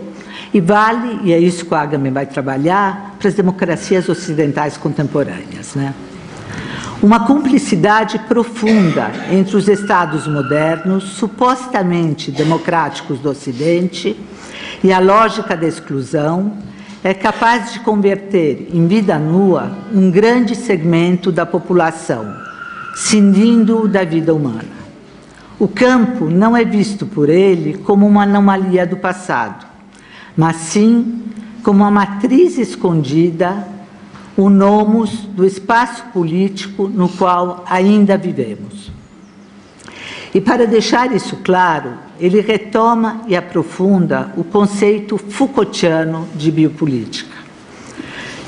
e vale, e é isso que o Agamben vai trabalhar, para as democracias ocidentais contemporâneas, né? Uma cumplicidade profunda entre os Estados modernos, supostamente democráticos do Ocidente, e a lógica da exclusão é capaz de converter em vida nua um grande segmento da população, cindindo-o da vida humana. O campo não é visto por ele como uma anomalia do passado, mas sim como uma matriz escondida, o nomos do espaço político no qual ainda vivemos. E para deixar isso claro, ele retoma e aprofunda o conceito Foucaultiano de biopolítica,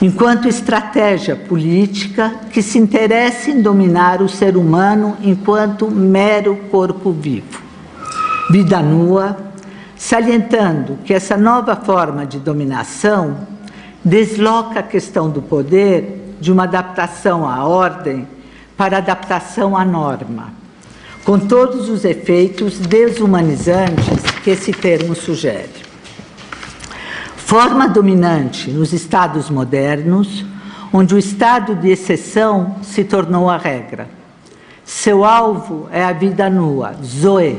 enquanto estratégia política que se interessa em dominar o ser humano enquanto mero corpo vivo. Vida nua, salientando que essa nova forma de dominação desloca a questão do poder de uma adaptação à ordem para adaptação à norma, com todos os efeitos desumanizantes que esse termo sugere. Forma dominante nos estados modernos, onde o estado de exceção se tornou a regra. Seu alvo é a vida nua, zoe,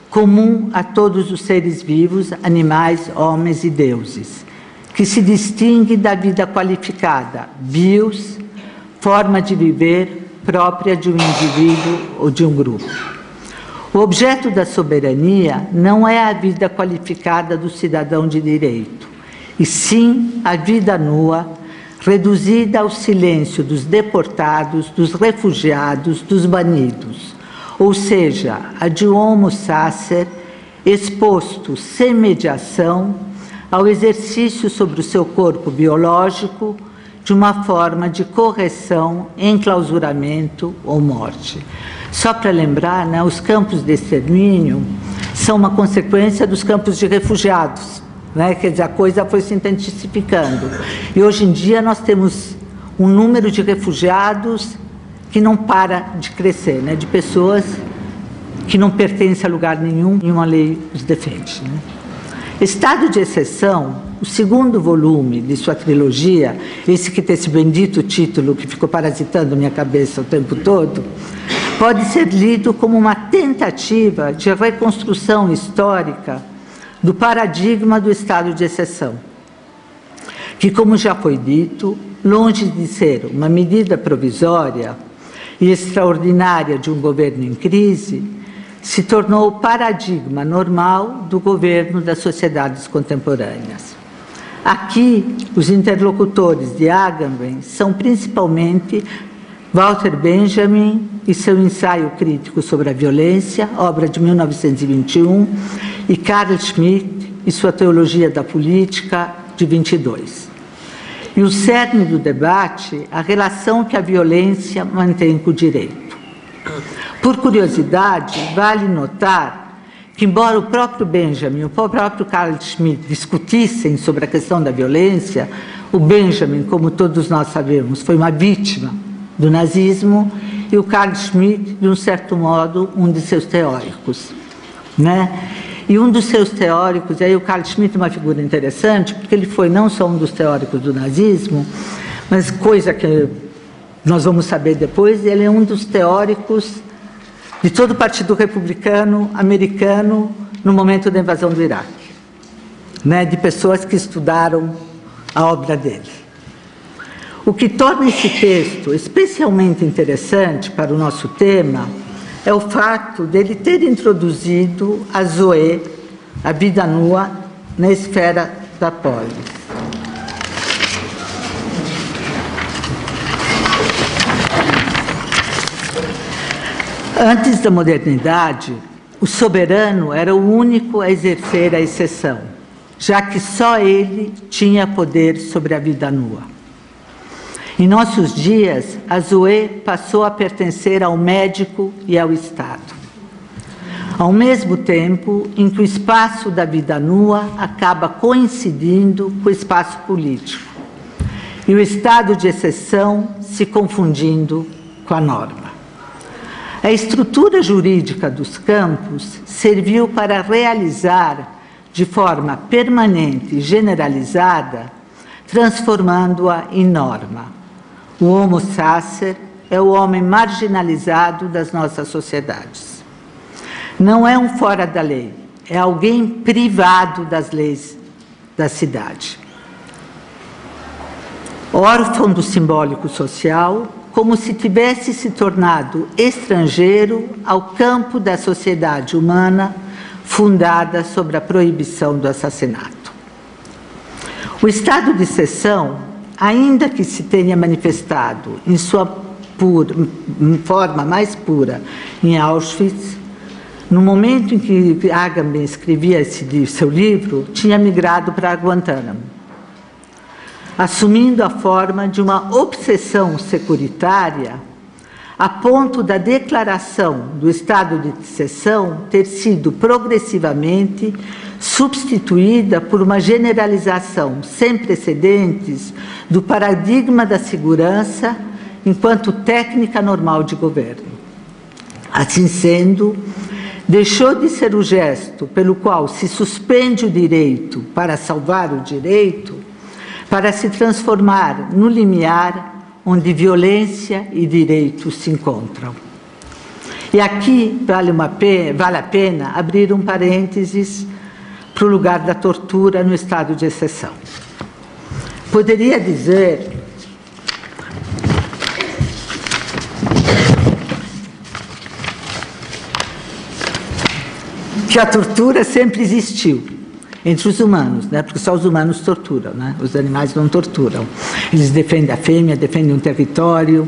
comum a todos os seres vivos, animais, homens e deuses, que se distingue da vida qualificada, bios, forma de viver própria de um indivíduo ou de um grupo. O objeto da soberania não é a vida qualificada do cidadão de direito, e sim a vida nua, reduzida ao silêncio dos deportados, dos refugiados, dos banidos, ou seja, a de um homo sacer exposto sem mediação ao exercício sobre o seu corpo biológico de uma forma de correção, enclausuramento ou morte. Só para lembrar, né, os campos de extermínio são uma consequência dos campos de refugiados, né? Quer dizer, a coisa foi se intensificando. E hoje em dia nós temos um número de refugiados que não para de crescer, né? De pessoas que não pertencem a lugar nenhum e uma lei os defende, né? Estado de exceção, o segundo volume de sua trilogia, esse que tem esse bendito título que ficou parasitando minha cabeça o tempo todo, pode ser lido como uma tentativa de reconstrução histórica do paradigma do estado de exceção, que, como já foi dito, longe de ser uma medida provisória e extraordinária de um governo em crise, se tornou o paradigma normal do governo das sociedades contemporâneas. Aqui, os interlocutores de Agamben são principalmente Walter Benjamin e seu ensaio crítico sobre a violência, obra de 1921, e Carl Schmitt e sua teologia da política, de 22. E o cerne do debate, a relação que a violência mantém com o direito. Por curiosidade, vale notar que, embora o próprio Benjamin e o próprio Carl Schmitt discutissem sobre a questão da violência, o Benjamin, como todos nós sabemos, foi uma vítima do nazismo e o Carl Schmitt, de um certo modo, um de seus teóricos, né? E um dos seus teóricos, e aí o Carl Schmitt é uma figura interessante, porque ele foi não só um dos teóricos do nazismo, mas coisa que nós vamos saber depois, ele é um dos teóricos de todo o Partido Republicano americano no momento da invasão do Iraque, né, de pessoas que estudaram a obra dele. O que torna esse texto especialmente interessante para o nosso tema é o fato dele ter introduzido a Zoe, a vida nua, na esfera da polis. Antes da modernidade, o soberano era o único a exercer a exceção, já que só ele tinha poder sobre a vida nua. Em nossos dias, a Zoe passou a pertencer ao médico e ao Estado, ao mesmo tempo em que o espaço da vida nua acaba coincidindo com o espaço político, e o estado de exceção se confundindo com a norma. A estrutura jurídica dos campos serviu para realizar de forma permanente e generalizada, transformando-a em norma. O homo sacer é o homem marginalizado das nossas sociedades. Não é um fora da lei, é alguém privado das leis da cidade. Órfão do simbólico social, como se tivesse se tornado estrangeiro ao campo da sociedade humana fundada sobre a proibição do assassinato. O estado de exceção, ainda que se tenha manifestado em sua forma mais pura em Auschwitz, no momento em que Agamben escrevia seu livro, tinha migrado para Guantánamo, assumindo a forma de uma obsessão securitária, a ponto da declaração do estado de exceção ter sido progressivamente substituída por uma generalização sem precedentes do paradigma da segurança enquanto técnica normal de governo. Assim sendo, deixou de ser o gesto pelo qual se suspende o direito para salvar o direito, para se transformar no limiar onde violência e direito se encontram. E aqui vale a pena abrir um parênteses para o lugar da tortura no estado de exceção. Poderia dizer que a tortura sempre existiu entre os humanos, né? Porque só os humanos torturam, né? Os animais não torturam. Eles defendem a fêmea, defendem um território,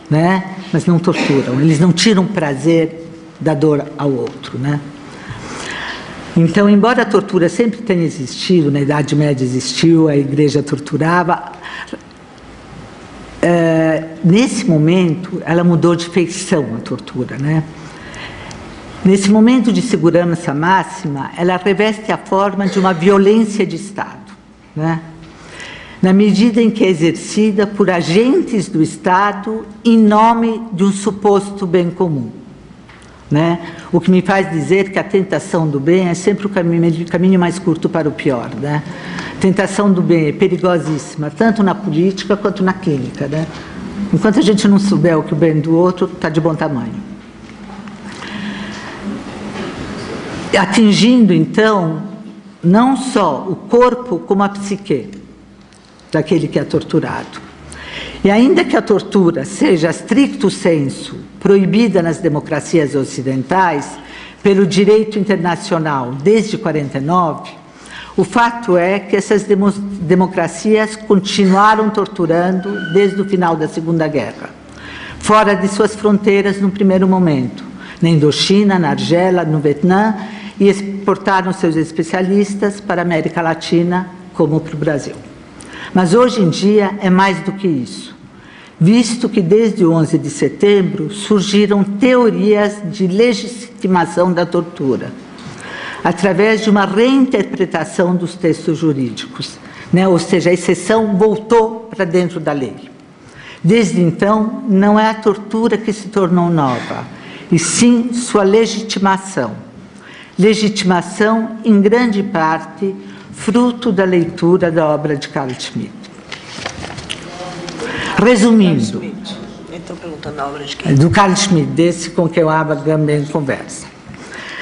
né? Mas não torturam. Eles não tiram prazer da dor ao outro, né? Então, embora a tortura sempre tenha existido, na Idade Média existiu, a igreja torturava, nesse momento ela mudou de feição, a tortura, né? Nesse momento de segurança máxima, ela reveste a forma de uma violência de Estado, né? Na medida em que é exercida por agentes do Estado em nome de um suposto bem comum, né? O que me faz dizer que a tentação do bem é sempre o caminho mais curto para o pior, né? A tentação do bem é perigosíssima, tanto na política quanto na clínica, né? Enquanto a gente não souber o que o bem do outro, está de bom tamanho. Atingindo, então, não só o corpo, como a psique daquele que é torturado. E ainda que a tortura seja, stricto sensu, proibida nas democracias ocidentais, pelo direito internacional desde 1949, o fato é que essas democracias continuaram torturando desde o final da Segunda Guerra, fora de suas fronteiras no primeiro momento, na Indochina, na Argélia, no Vietnã, e exportaram seus especialistas para a América Latina, como para o Brasil. Mas hoje em dia é mais do que isso, visto que desde o 11 de setembro surgiram teorias de legitimação da tortura, através de uma reinterpretação dos textos jurídicos, né? Ou seja, a exceção voltou para dentro da lei. Desde então, não é a tortura que se tornou nova, e sim sua legitimação. Legitimação, em grande parte, fruto da leitura da obra de Carl Schmitt. Resumindo, Estou perguntando a obra de quem? do Carl Schmitt, desse com quem eu também conversa.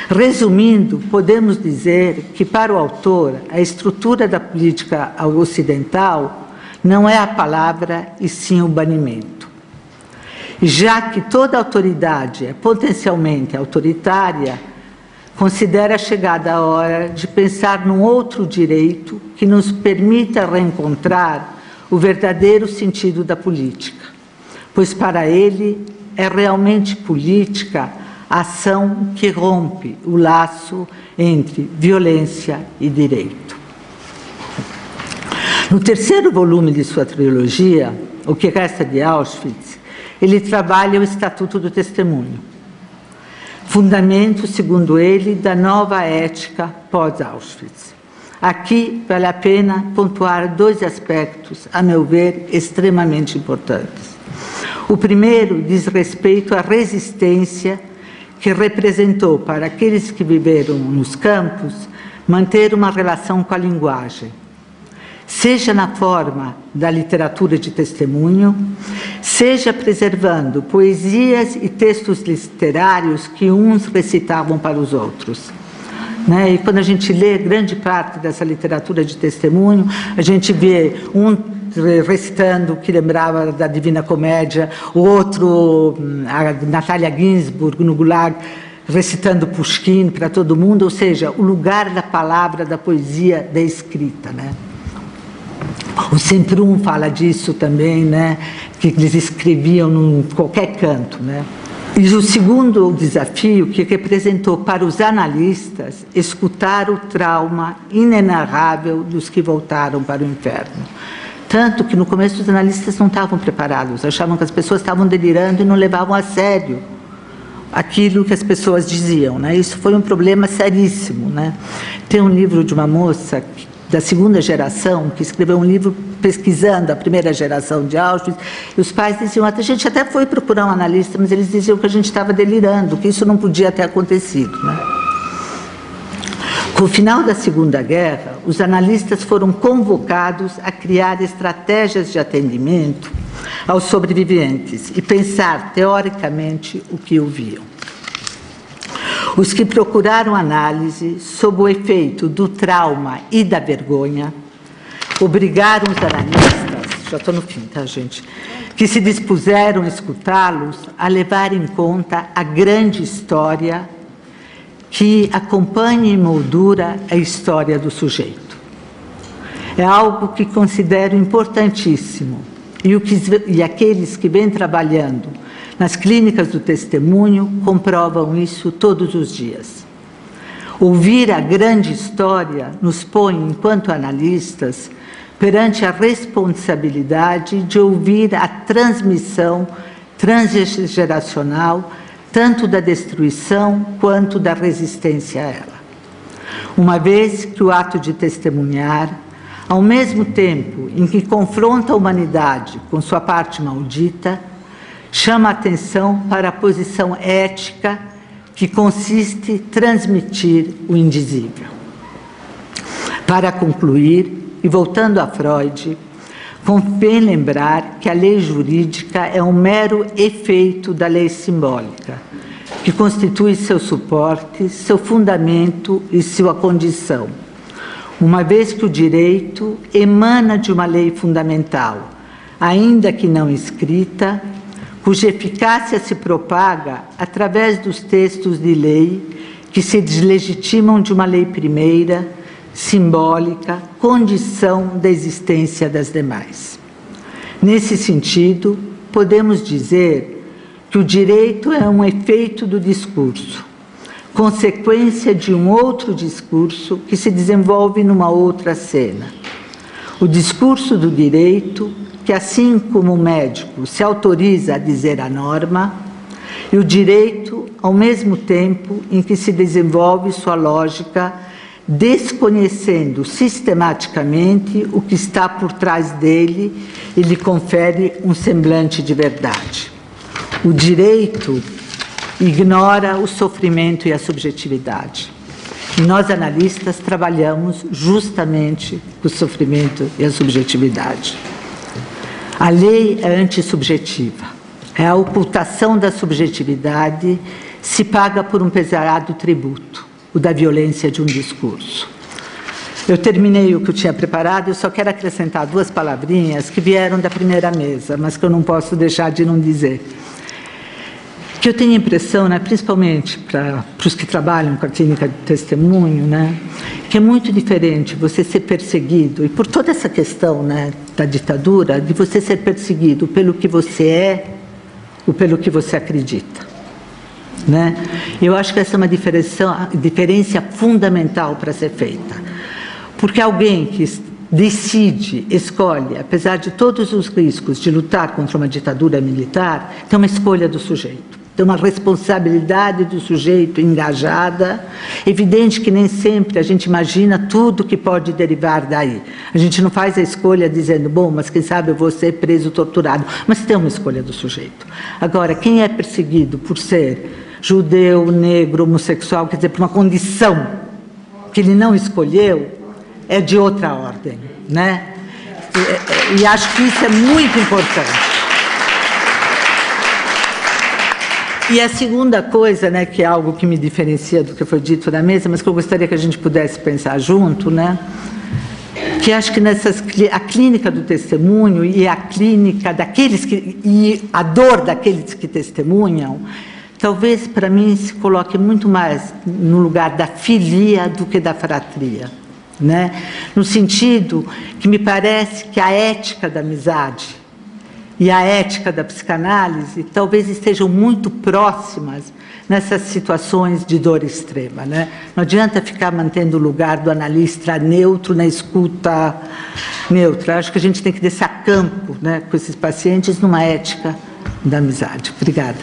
Resumindo, podemos dizer que, para o autor, a estrutura da política ocidental não é a palavra e sim o banimento. E já que toda autoridade é potencialmente autoritária, considera chegada a hora de pensar num outro direito que nos permita reencontrar o verdadeiro sentido da política, pois para ele é realmente política a ação que rompe o laço entre violência e direito. No terceiro volume de sua trilogia, O que Resta de Auschwitz, ele trabalha o Estatuto do Testemunho, fundamento, segundo ele, da nova ética pós-Auschwitz. Aqui vale a pena pontuar dois aspectos, a meu ver, extremamente importantes. O primeiro diz respeito à resistência que representou para aqueles que viveram nos campos manter uma relação com a linguagem, seja na forma da literatura de testemunho, seja preservando poesias e textos literários que uns recitavam para os outros. E quando a gente lê grande parte dessa literatura de testemunho, a gente vê um recitando que lembrava da Divina Comédia, o outro, a Natália Ginsburg, no Gulag, recitando Pushkin para todo mundo, ou seja, o lugar da palavra, da poesia, da escrita. O Semprum fala disso também, que eles escreviam em qualquer canto. E o segundo desafio que representou para os analistas escutar o trauma inenarrável dos que voltaram para o inferno. Tanto que no começo os analistas não estavam preparados, achavam que as pessoas estavam delirando e não levavam a sério aquilo que as pessoas diziam. Isso foi um problema seríssimo. Tem um livro de uma moça da segunda geração, que escreveu um livro pesquisando a primeira geração de Auschwitz, e os pais diziam, a gente até foi procurar um analista, mas eles diziam que a gente estava delirando, que isso não podia ter acontecido. Com o final da Segunda Guerra, os analistas foram convocados a criar estratégias de atendimento aos sobreviventes e pensar, teoricamente, o que ouviam. Os que procuraram análise sob o efeito do trauma e da vergonha obrigaram os analistas, já estou no fim, tá, gente, que se dispuseram a escutá-los a levar em conta a grande história que acompanha e moldura a história do sujeito. É algo que considero importantíssimo e aqueles que vêm trabalhando nas clínicas do testemunho comprovam isso todos os dias. Ouvir a grande história nos põe, enquanto analistas, perante a responsabilidade de ouvir a transmissão transgeracional, tanto da destruição quanto da resistência a ela. Uma vez que o ato de testemunhar, ao mesmo tempo em que confronta a humanidade com sua parte maldita, chama a atenção para a posição ética que consiste em transmitir o indizível. Para concluir, e voltando a Freud, convém lembrar que a lei jurídica é um mero efeito da lei simbólica, que constitui seu suporte, seu fundamento e sua condição, uma vez que o direito emana de uma lei fundamental, ainda que não escrita, cuja eficácia se propaga através dos textos de lei que se deslegitimam de uma lei primeira, simbólica, condição da existência das demais. Nesse sentido, podemos dizer que o direito é um efeito do discurso, consequência de um outro discurso que se desenvolve numa outra cena. O discurso do direito, que assim como o médico se autoriza a dizer a norma, e o direito, ao mesmo tempo em que se desenvolve sua lógica, desconhecendo sistematicamente o que está por trás dele e lhe confere um semblante de verdade. O direito ignora o sofrimento e a subjetividade. E nós, analistas, trabalhamos justamente com o sofrimento e a subjetividade. A lei é antissubjetiva. É a ocultação da subjetividade se paga por um pesado tributo, o da violência de um discurso. Eu terminei o que eu tinha preparado, eu só quero acrescentar 2 palavrinhas que vieram da primeira mesa, mas que eu não posso deixar de não dizer. Que eu tenho a impressão, né, principalmente para os que trabalham com a clínica de testemunho, né, que é muito diferente você ser perseguido, e por toda essa questão, né, da ditadura, de você ser perseguido pelo que você é ou pelo que você acredita. Né? Eu acho que essa é uma diferença fundamental para ser feita. Porque alguém que decide, escolhe, apesar de todos os riscos de lutar contra uma ditadura militar, tem uma escolha do sujeito. Tem uma responsabilidade do sujeito engajada. Evidente que nem sempre a gente imagina tudo que pode derivar daí. A gente não faz a escolha dizendo, bom, mas quem sabe eu vou ser preso, torturado. Mas tem uma escolha do sujeito. Agora, quem é perseguido por ser judeu, negro, homossexual, quer dizer, por uma condição que ele não escolheu, é de outra ordem, né? E acho que isso é muito importante. E a segunda coisa, né, que é algo que me diferencia do que foi dito na mesa, mas que eu gostaria que a gente pudesse pensar junto, né, que acho que a clínica do testemunho e a clínica daqueles e a dor daqueles que testemunham, talvez para mim se coloque muito mais no lugar da filia do que da fratria, né, no sentido que me parece que a ética da amizade e a ética da psicanálise talvez estejam muito próximas nessas situações de dor extrema, né? Não adianta ficar mantendo o lugar do analista neutro na escuta neutra. Acho que a gente tem que descer a campo, né, com esses pacientes numa ética da amizade. Obrigada.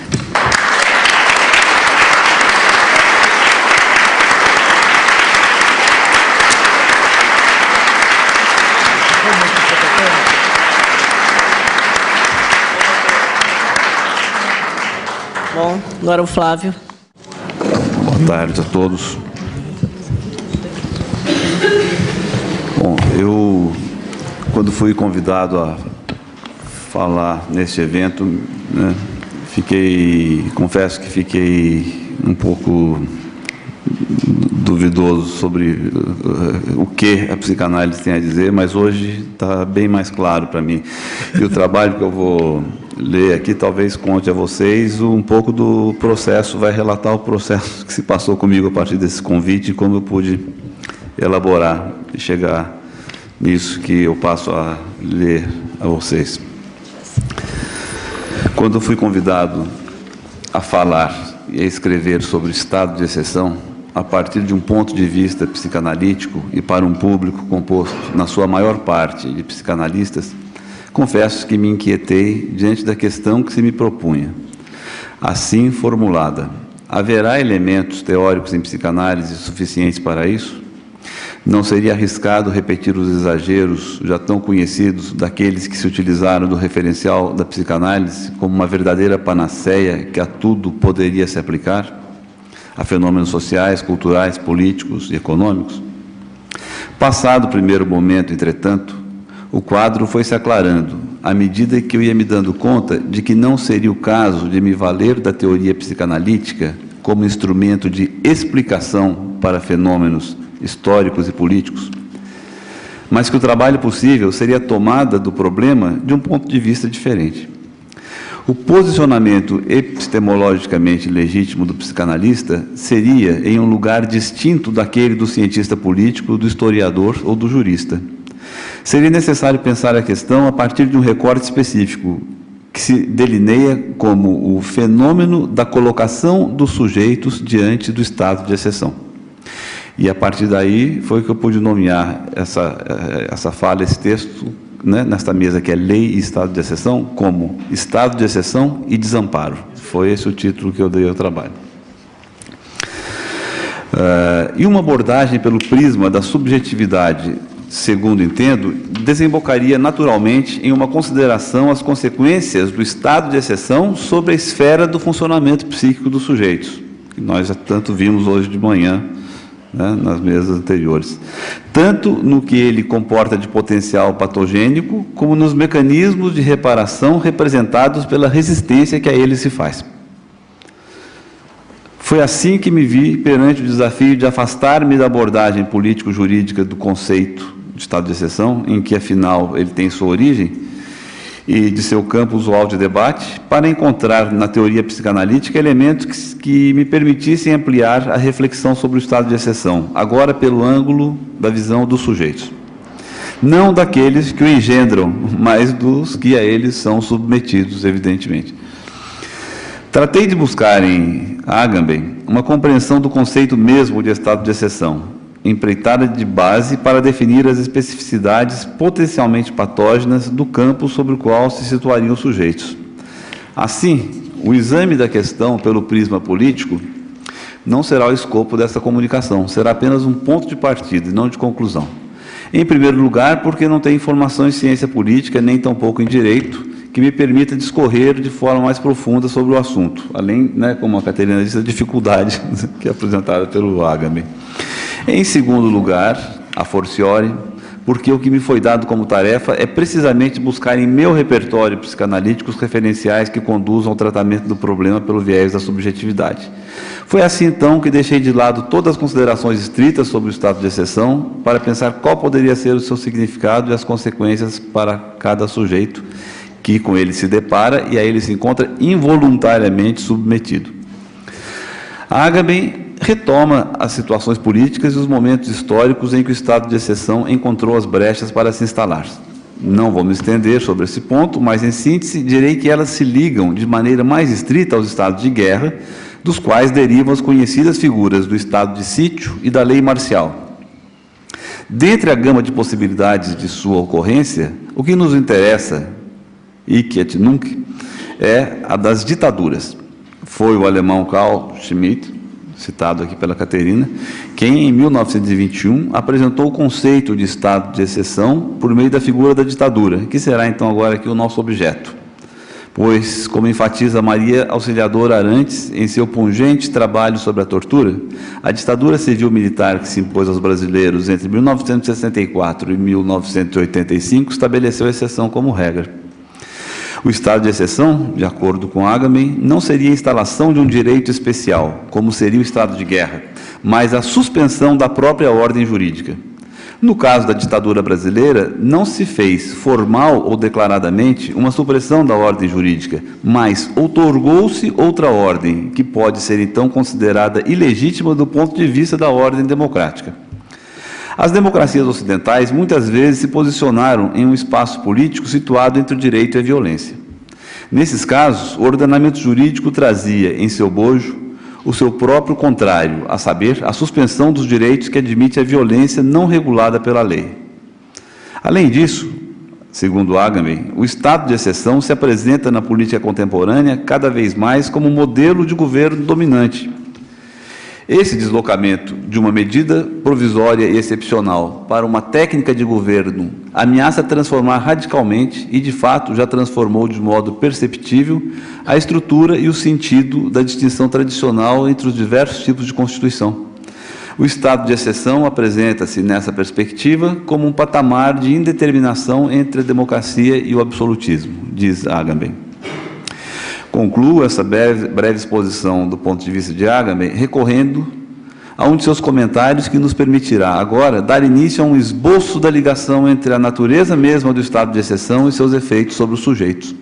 Bom, agora o Flávio. Boa tarde a todos. Bom, eu, quando fui convidado a falar neste evento, né, confesso que fiquei um pouco duvidoso sobre o que a psicanálise tem a dizer, mas hoje está bem mais claro para mim. E o trabalho que eu vou ler aqui talvez conte a vocês um pouco do processo, vai relatar o processo que se passou comigo a partir desse convite e como eu pude elaborar e chegar nisso que eu passo a ler a vocês. Quando eu fui convidado a falar e a escrever sobre o estado de exceção, a partir de um ponto de vista psicanalítico e para um público composto, na sua maior parte, de psicanalistas, confesso que me inquietei diante da questão que se me propunha. Assim formulada, haverá elementos teóricos em psicanálise suficientes para isso? Não seria arriscado repetir os exageros já tão conhecidos daqueles que se utilizaram do referencial da psicanálise como uma verdadeira panaceia que a tudo poderia se aplicar? A fenômenos sociais, culturais, políticos e econômicos? Passado o primeiro momento, entretanto, o quadro foi se aclarando, à medida que eu ia me dando conta de que não seria o caso de me valer da teoria psicanalítica como instrumento de explicação para fenômenos históricos e políticos, mas que o trabalho possível seria a tomada do problema de um ponto de vista diferente. O posicionamento epistemologicamente legítimo do psicanalista seria em um lugar distinto daquele do cientista político, do historiador ou do jurista. Seria necessário pensar a questão a partir de um recorte específico, que se delineia como o fenômeno da colocação dos sujeitos diante do estado de exceção. E a partir daí foi que eu pude nomear essa fala, esse texto, né, nesta mesa que é Lei e Estado de Exceção, como Estado de Exceção e Desamparo. Foi esse o título que eu dei ao trabalho. E uma abordagem pelo prisma da subjetividade, segundo entendo, desembocaria naturalmente em uma consideração às consequências do estado de exceção sobre a esfera do funcionamento psíquico dos sujeitos, que nós já tanto vimos hoje de manhã, né, nas mesas anteriores, tanto no que ele comporta de potencial patogênico, como nos mecanismos de reparação representados pela resistência que a ele se faz. Foi assim que me vi perante o desafio de afastar-me da abordagem político-jurídica do conceito de estado de exceção, em que, afinal, ele tem sua origem, e de seu campo usual de debate, para encontrar na teoria psicanalítica elementos que me permitissem ampliar a reflexão sobre o estado de exceção, agora pelo ângulo da visão dos sujeitos. Não daqueles que o engendram, mas dos que a eles são submetidos, evidentemente. Tratei de buscar em Agamben uma compreensão do conceito mesmo de estado de exceção, empreitada de base para definir as especificidades potencialmente patógenas do campo sobre o qual se situariam os sujeitos. Assim, o exame da questão pelo prisma político não será o escopo dessa comunicação, será apenas um ponto de partida e não de conclusão. Em primeiro lugar, porque não tenho formação em ciência política, nem tampouco em direito, que me permita discorrer de forma mais profunda sobre o assunto, além, como a Caterina disse, da dificuldade que é apresentada pelo Agamben. Em segundo lugar, a forciore, porque o que me foi dado como tarefa é precisamente buscar em meu repertório psicanalítico os referenciais que conduzam ao tratamento do problema pelo viés da subjetividade. Foi assim, então, que deixei de lado todas as considerações estritas sobre o estado de exceção para pensar qual poderia ser o seu significado e as consequências para cada sujeito que com ele se depara e a ele se encontra involuntariamente submetido. Agamben retoma as situações políticas e os momentos históricos em que o estado de exceção encontrou as brechas para se instalar. Não vou me estender sobre esse ponto, mas, em síntese, direi que elas se ligam de maneira mais estrita aos estados de guerra, dos quais derivam as conhecidas figuras do estado de sítio e da lei marcial. Dentre a gama de possibilidades de sua ocorrência, o que nos interessa, hic et nunc, é a das ditaduras. Foi o alemão Carl Schmitt, citado aqui pela Caterina, quem, em 1921, apresentou o conceito de estado de exceção por meio da figura da ditadura, que será, então, agora aqui o nosso objeto. Pois, como enfatiza Maria Auxiliadora Arantes em seu pungente trabalho sobre a tortura, a ditadura civil-militar que se impôs aos brasileiros entre 1964 e 1985 estabeleceu a exceção como regra. O estado de exceção, de acordo com Agamben, não seria a instalação de um direito especial, como seria o estado de guerra, mas a suspensão da própria ordem jurídica. No caso da ditadura brasileira, não se fez, formal ou declaradamente, uma supressão da ordem jurídica, mas outorgou-se outra ordem, que pode ser então considerada ilegítima do ponto de vista da ordem democrática. As democracias ocidentais muitas vezes se posicionaram em um espaço político situado entre o direito e a violência. Nesses casos, o ordenamento jurídico trazia em seu bojo o seu próprio contrário, a saber, a suspensão dos direitos que admite a violência não regulada pela lei. Além disso, segundo Agamben, o estado de exceção se apresenta na política contemporânea cada vez mais como um modelo de governo dominante. Esse deslocamento de uma medida provisória e excepcional para uma técnica de governo ameaça transformar radicalmente, e de fato já transformou de modo perceptível, a estrutura e o sentido da distinção tradicional entre os diversos tipos de Constituição. O estado de exceção apresenta-se, nessa perspectiva, como um patamar de indeterminação entre a democracia e o absolutismo, diz Agamben. Concluo essa breve exposição do ponto de vista de Agamben recorrendo a um de seus comentários que nos permitirá agora dar início a um esboço da ligação entre a natureza mesma do estado de exceção e seus efeitos sobre os sujeitos.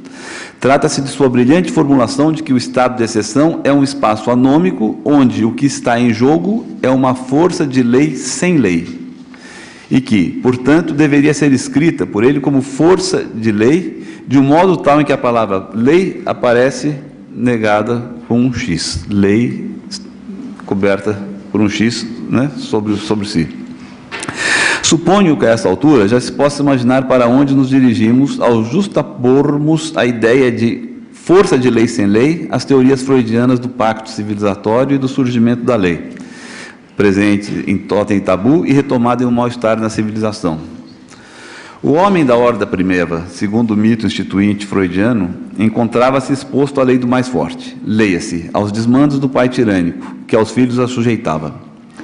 Trata-se de sua brilhante formulação de que o estado de exceção é um espaço anômico onde o que está em jogo é uma força de lei sem lei e que, portanto, deveria ser escrita por ele como força de lei de um modo tal em que a palavra lei aparece negada com um X. Lei coberta por um X, sobre si. Suponho que a essa altura já se possa imaginar para onde nos dirigimos ao justapormos a ideia de força de lei sem lei às teorias freudianas do pacto civilizatório e do surgimento da lei, presente em Totem e Tabu e retomado em um mal-estar na civilização. O homem da horda primeva, segundo o mito instituinte freudiano, encontrava-se exposto à lei do mais forte, leia-se, aos desmandos do pai tirânico, que aos filhos a sujeitava.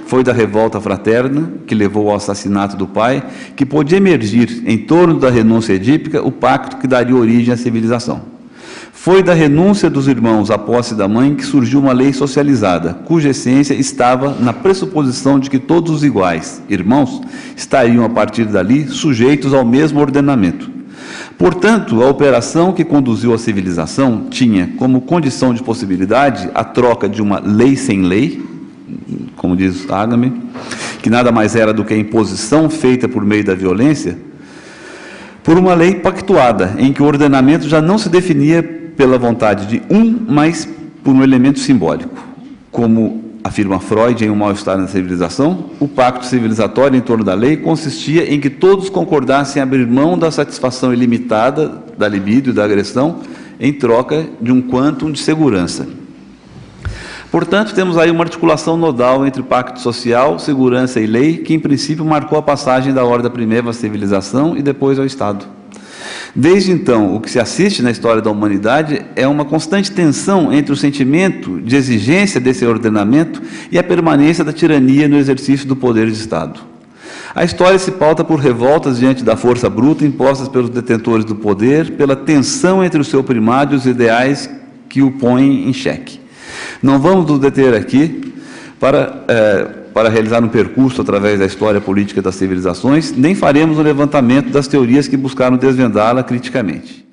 Foi da revolta fraterna, que levou ao assassinato do pai, que pôde emergir, em torno da renúncia edípica, o pacto que daria origem à civilização. Foi da renúncia dos irmãos à posse da mãe que surgiu uma lei socializada, cuja essência estava na pressuposição de que todos os iguais, irmãos, estariam, a partir dali, sujeitos ao mesmo ordenamento. Portanto, a operação que conduziu à civilização tinha como condição de possibilidade a troca de uma lei sem lei, como diz Agame, que nada mais era do que a imposição feita por meio da violência, por uma lei pactuada, em que o ordenamento já não se definia pela vontade de mas por um elemento simbólico. Como afirma Freud em Um Mal-Estar na Civilização, o pacto civilizatório em torno da lei consistia em que todos concordassem abrir mão da satisfação ilimitada da libido e da agressão em troca de um quantum de segurança. Portanto, temos aí uma articulação nodal entre pacto social, segurança e lei, que em princípio marcou a passagem da ordem primeira à civilização e depois ao Estado. Desde então, o que se assiste na história da humanidade é uma constante tensão entre o sentimento de exigência desse ordenamento e a permanência da tirania no exercício do poder de Estado. A história se pauta por revoltas diante da força bruta impostas pelos detentores do poder, pela tensão entre o seu primado e os ideais que o põem em xeque. Não vamos nos deter aqui para realizar um percurso através da história política das civilizações, nem faremos um levantamento das teorias que buscaram desvendá-la criticamente.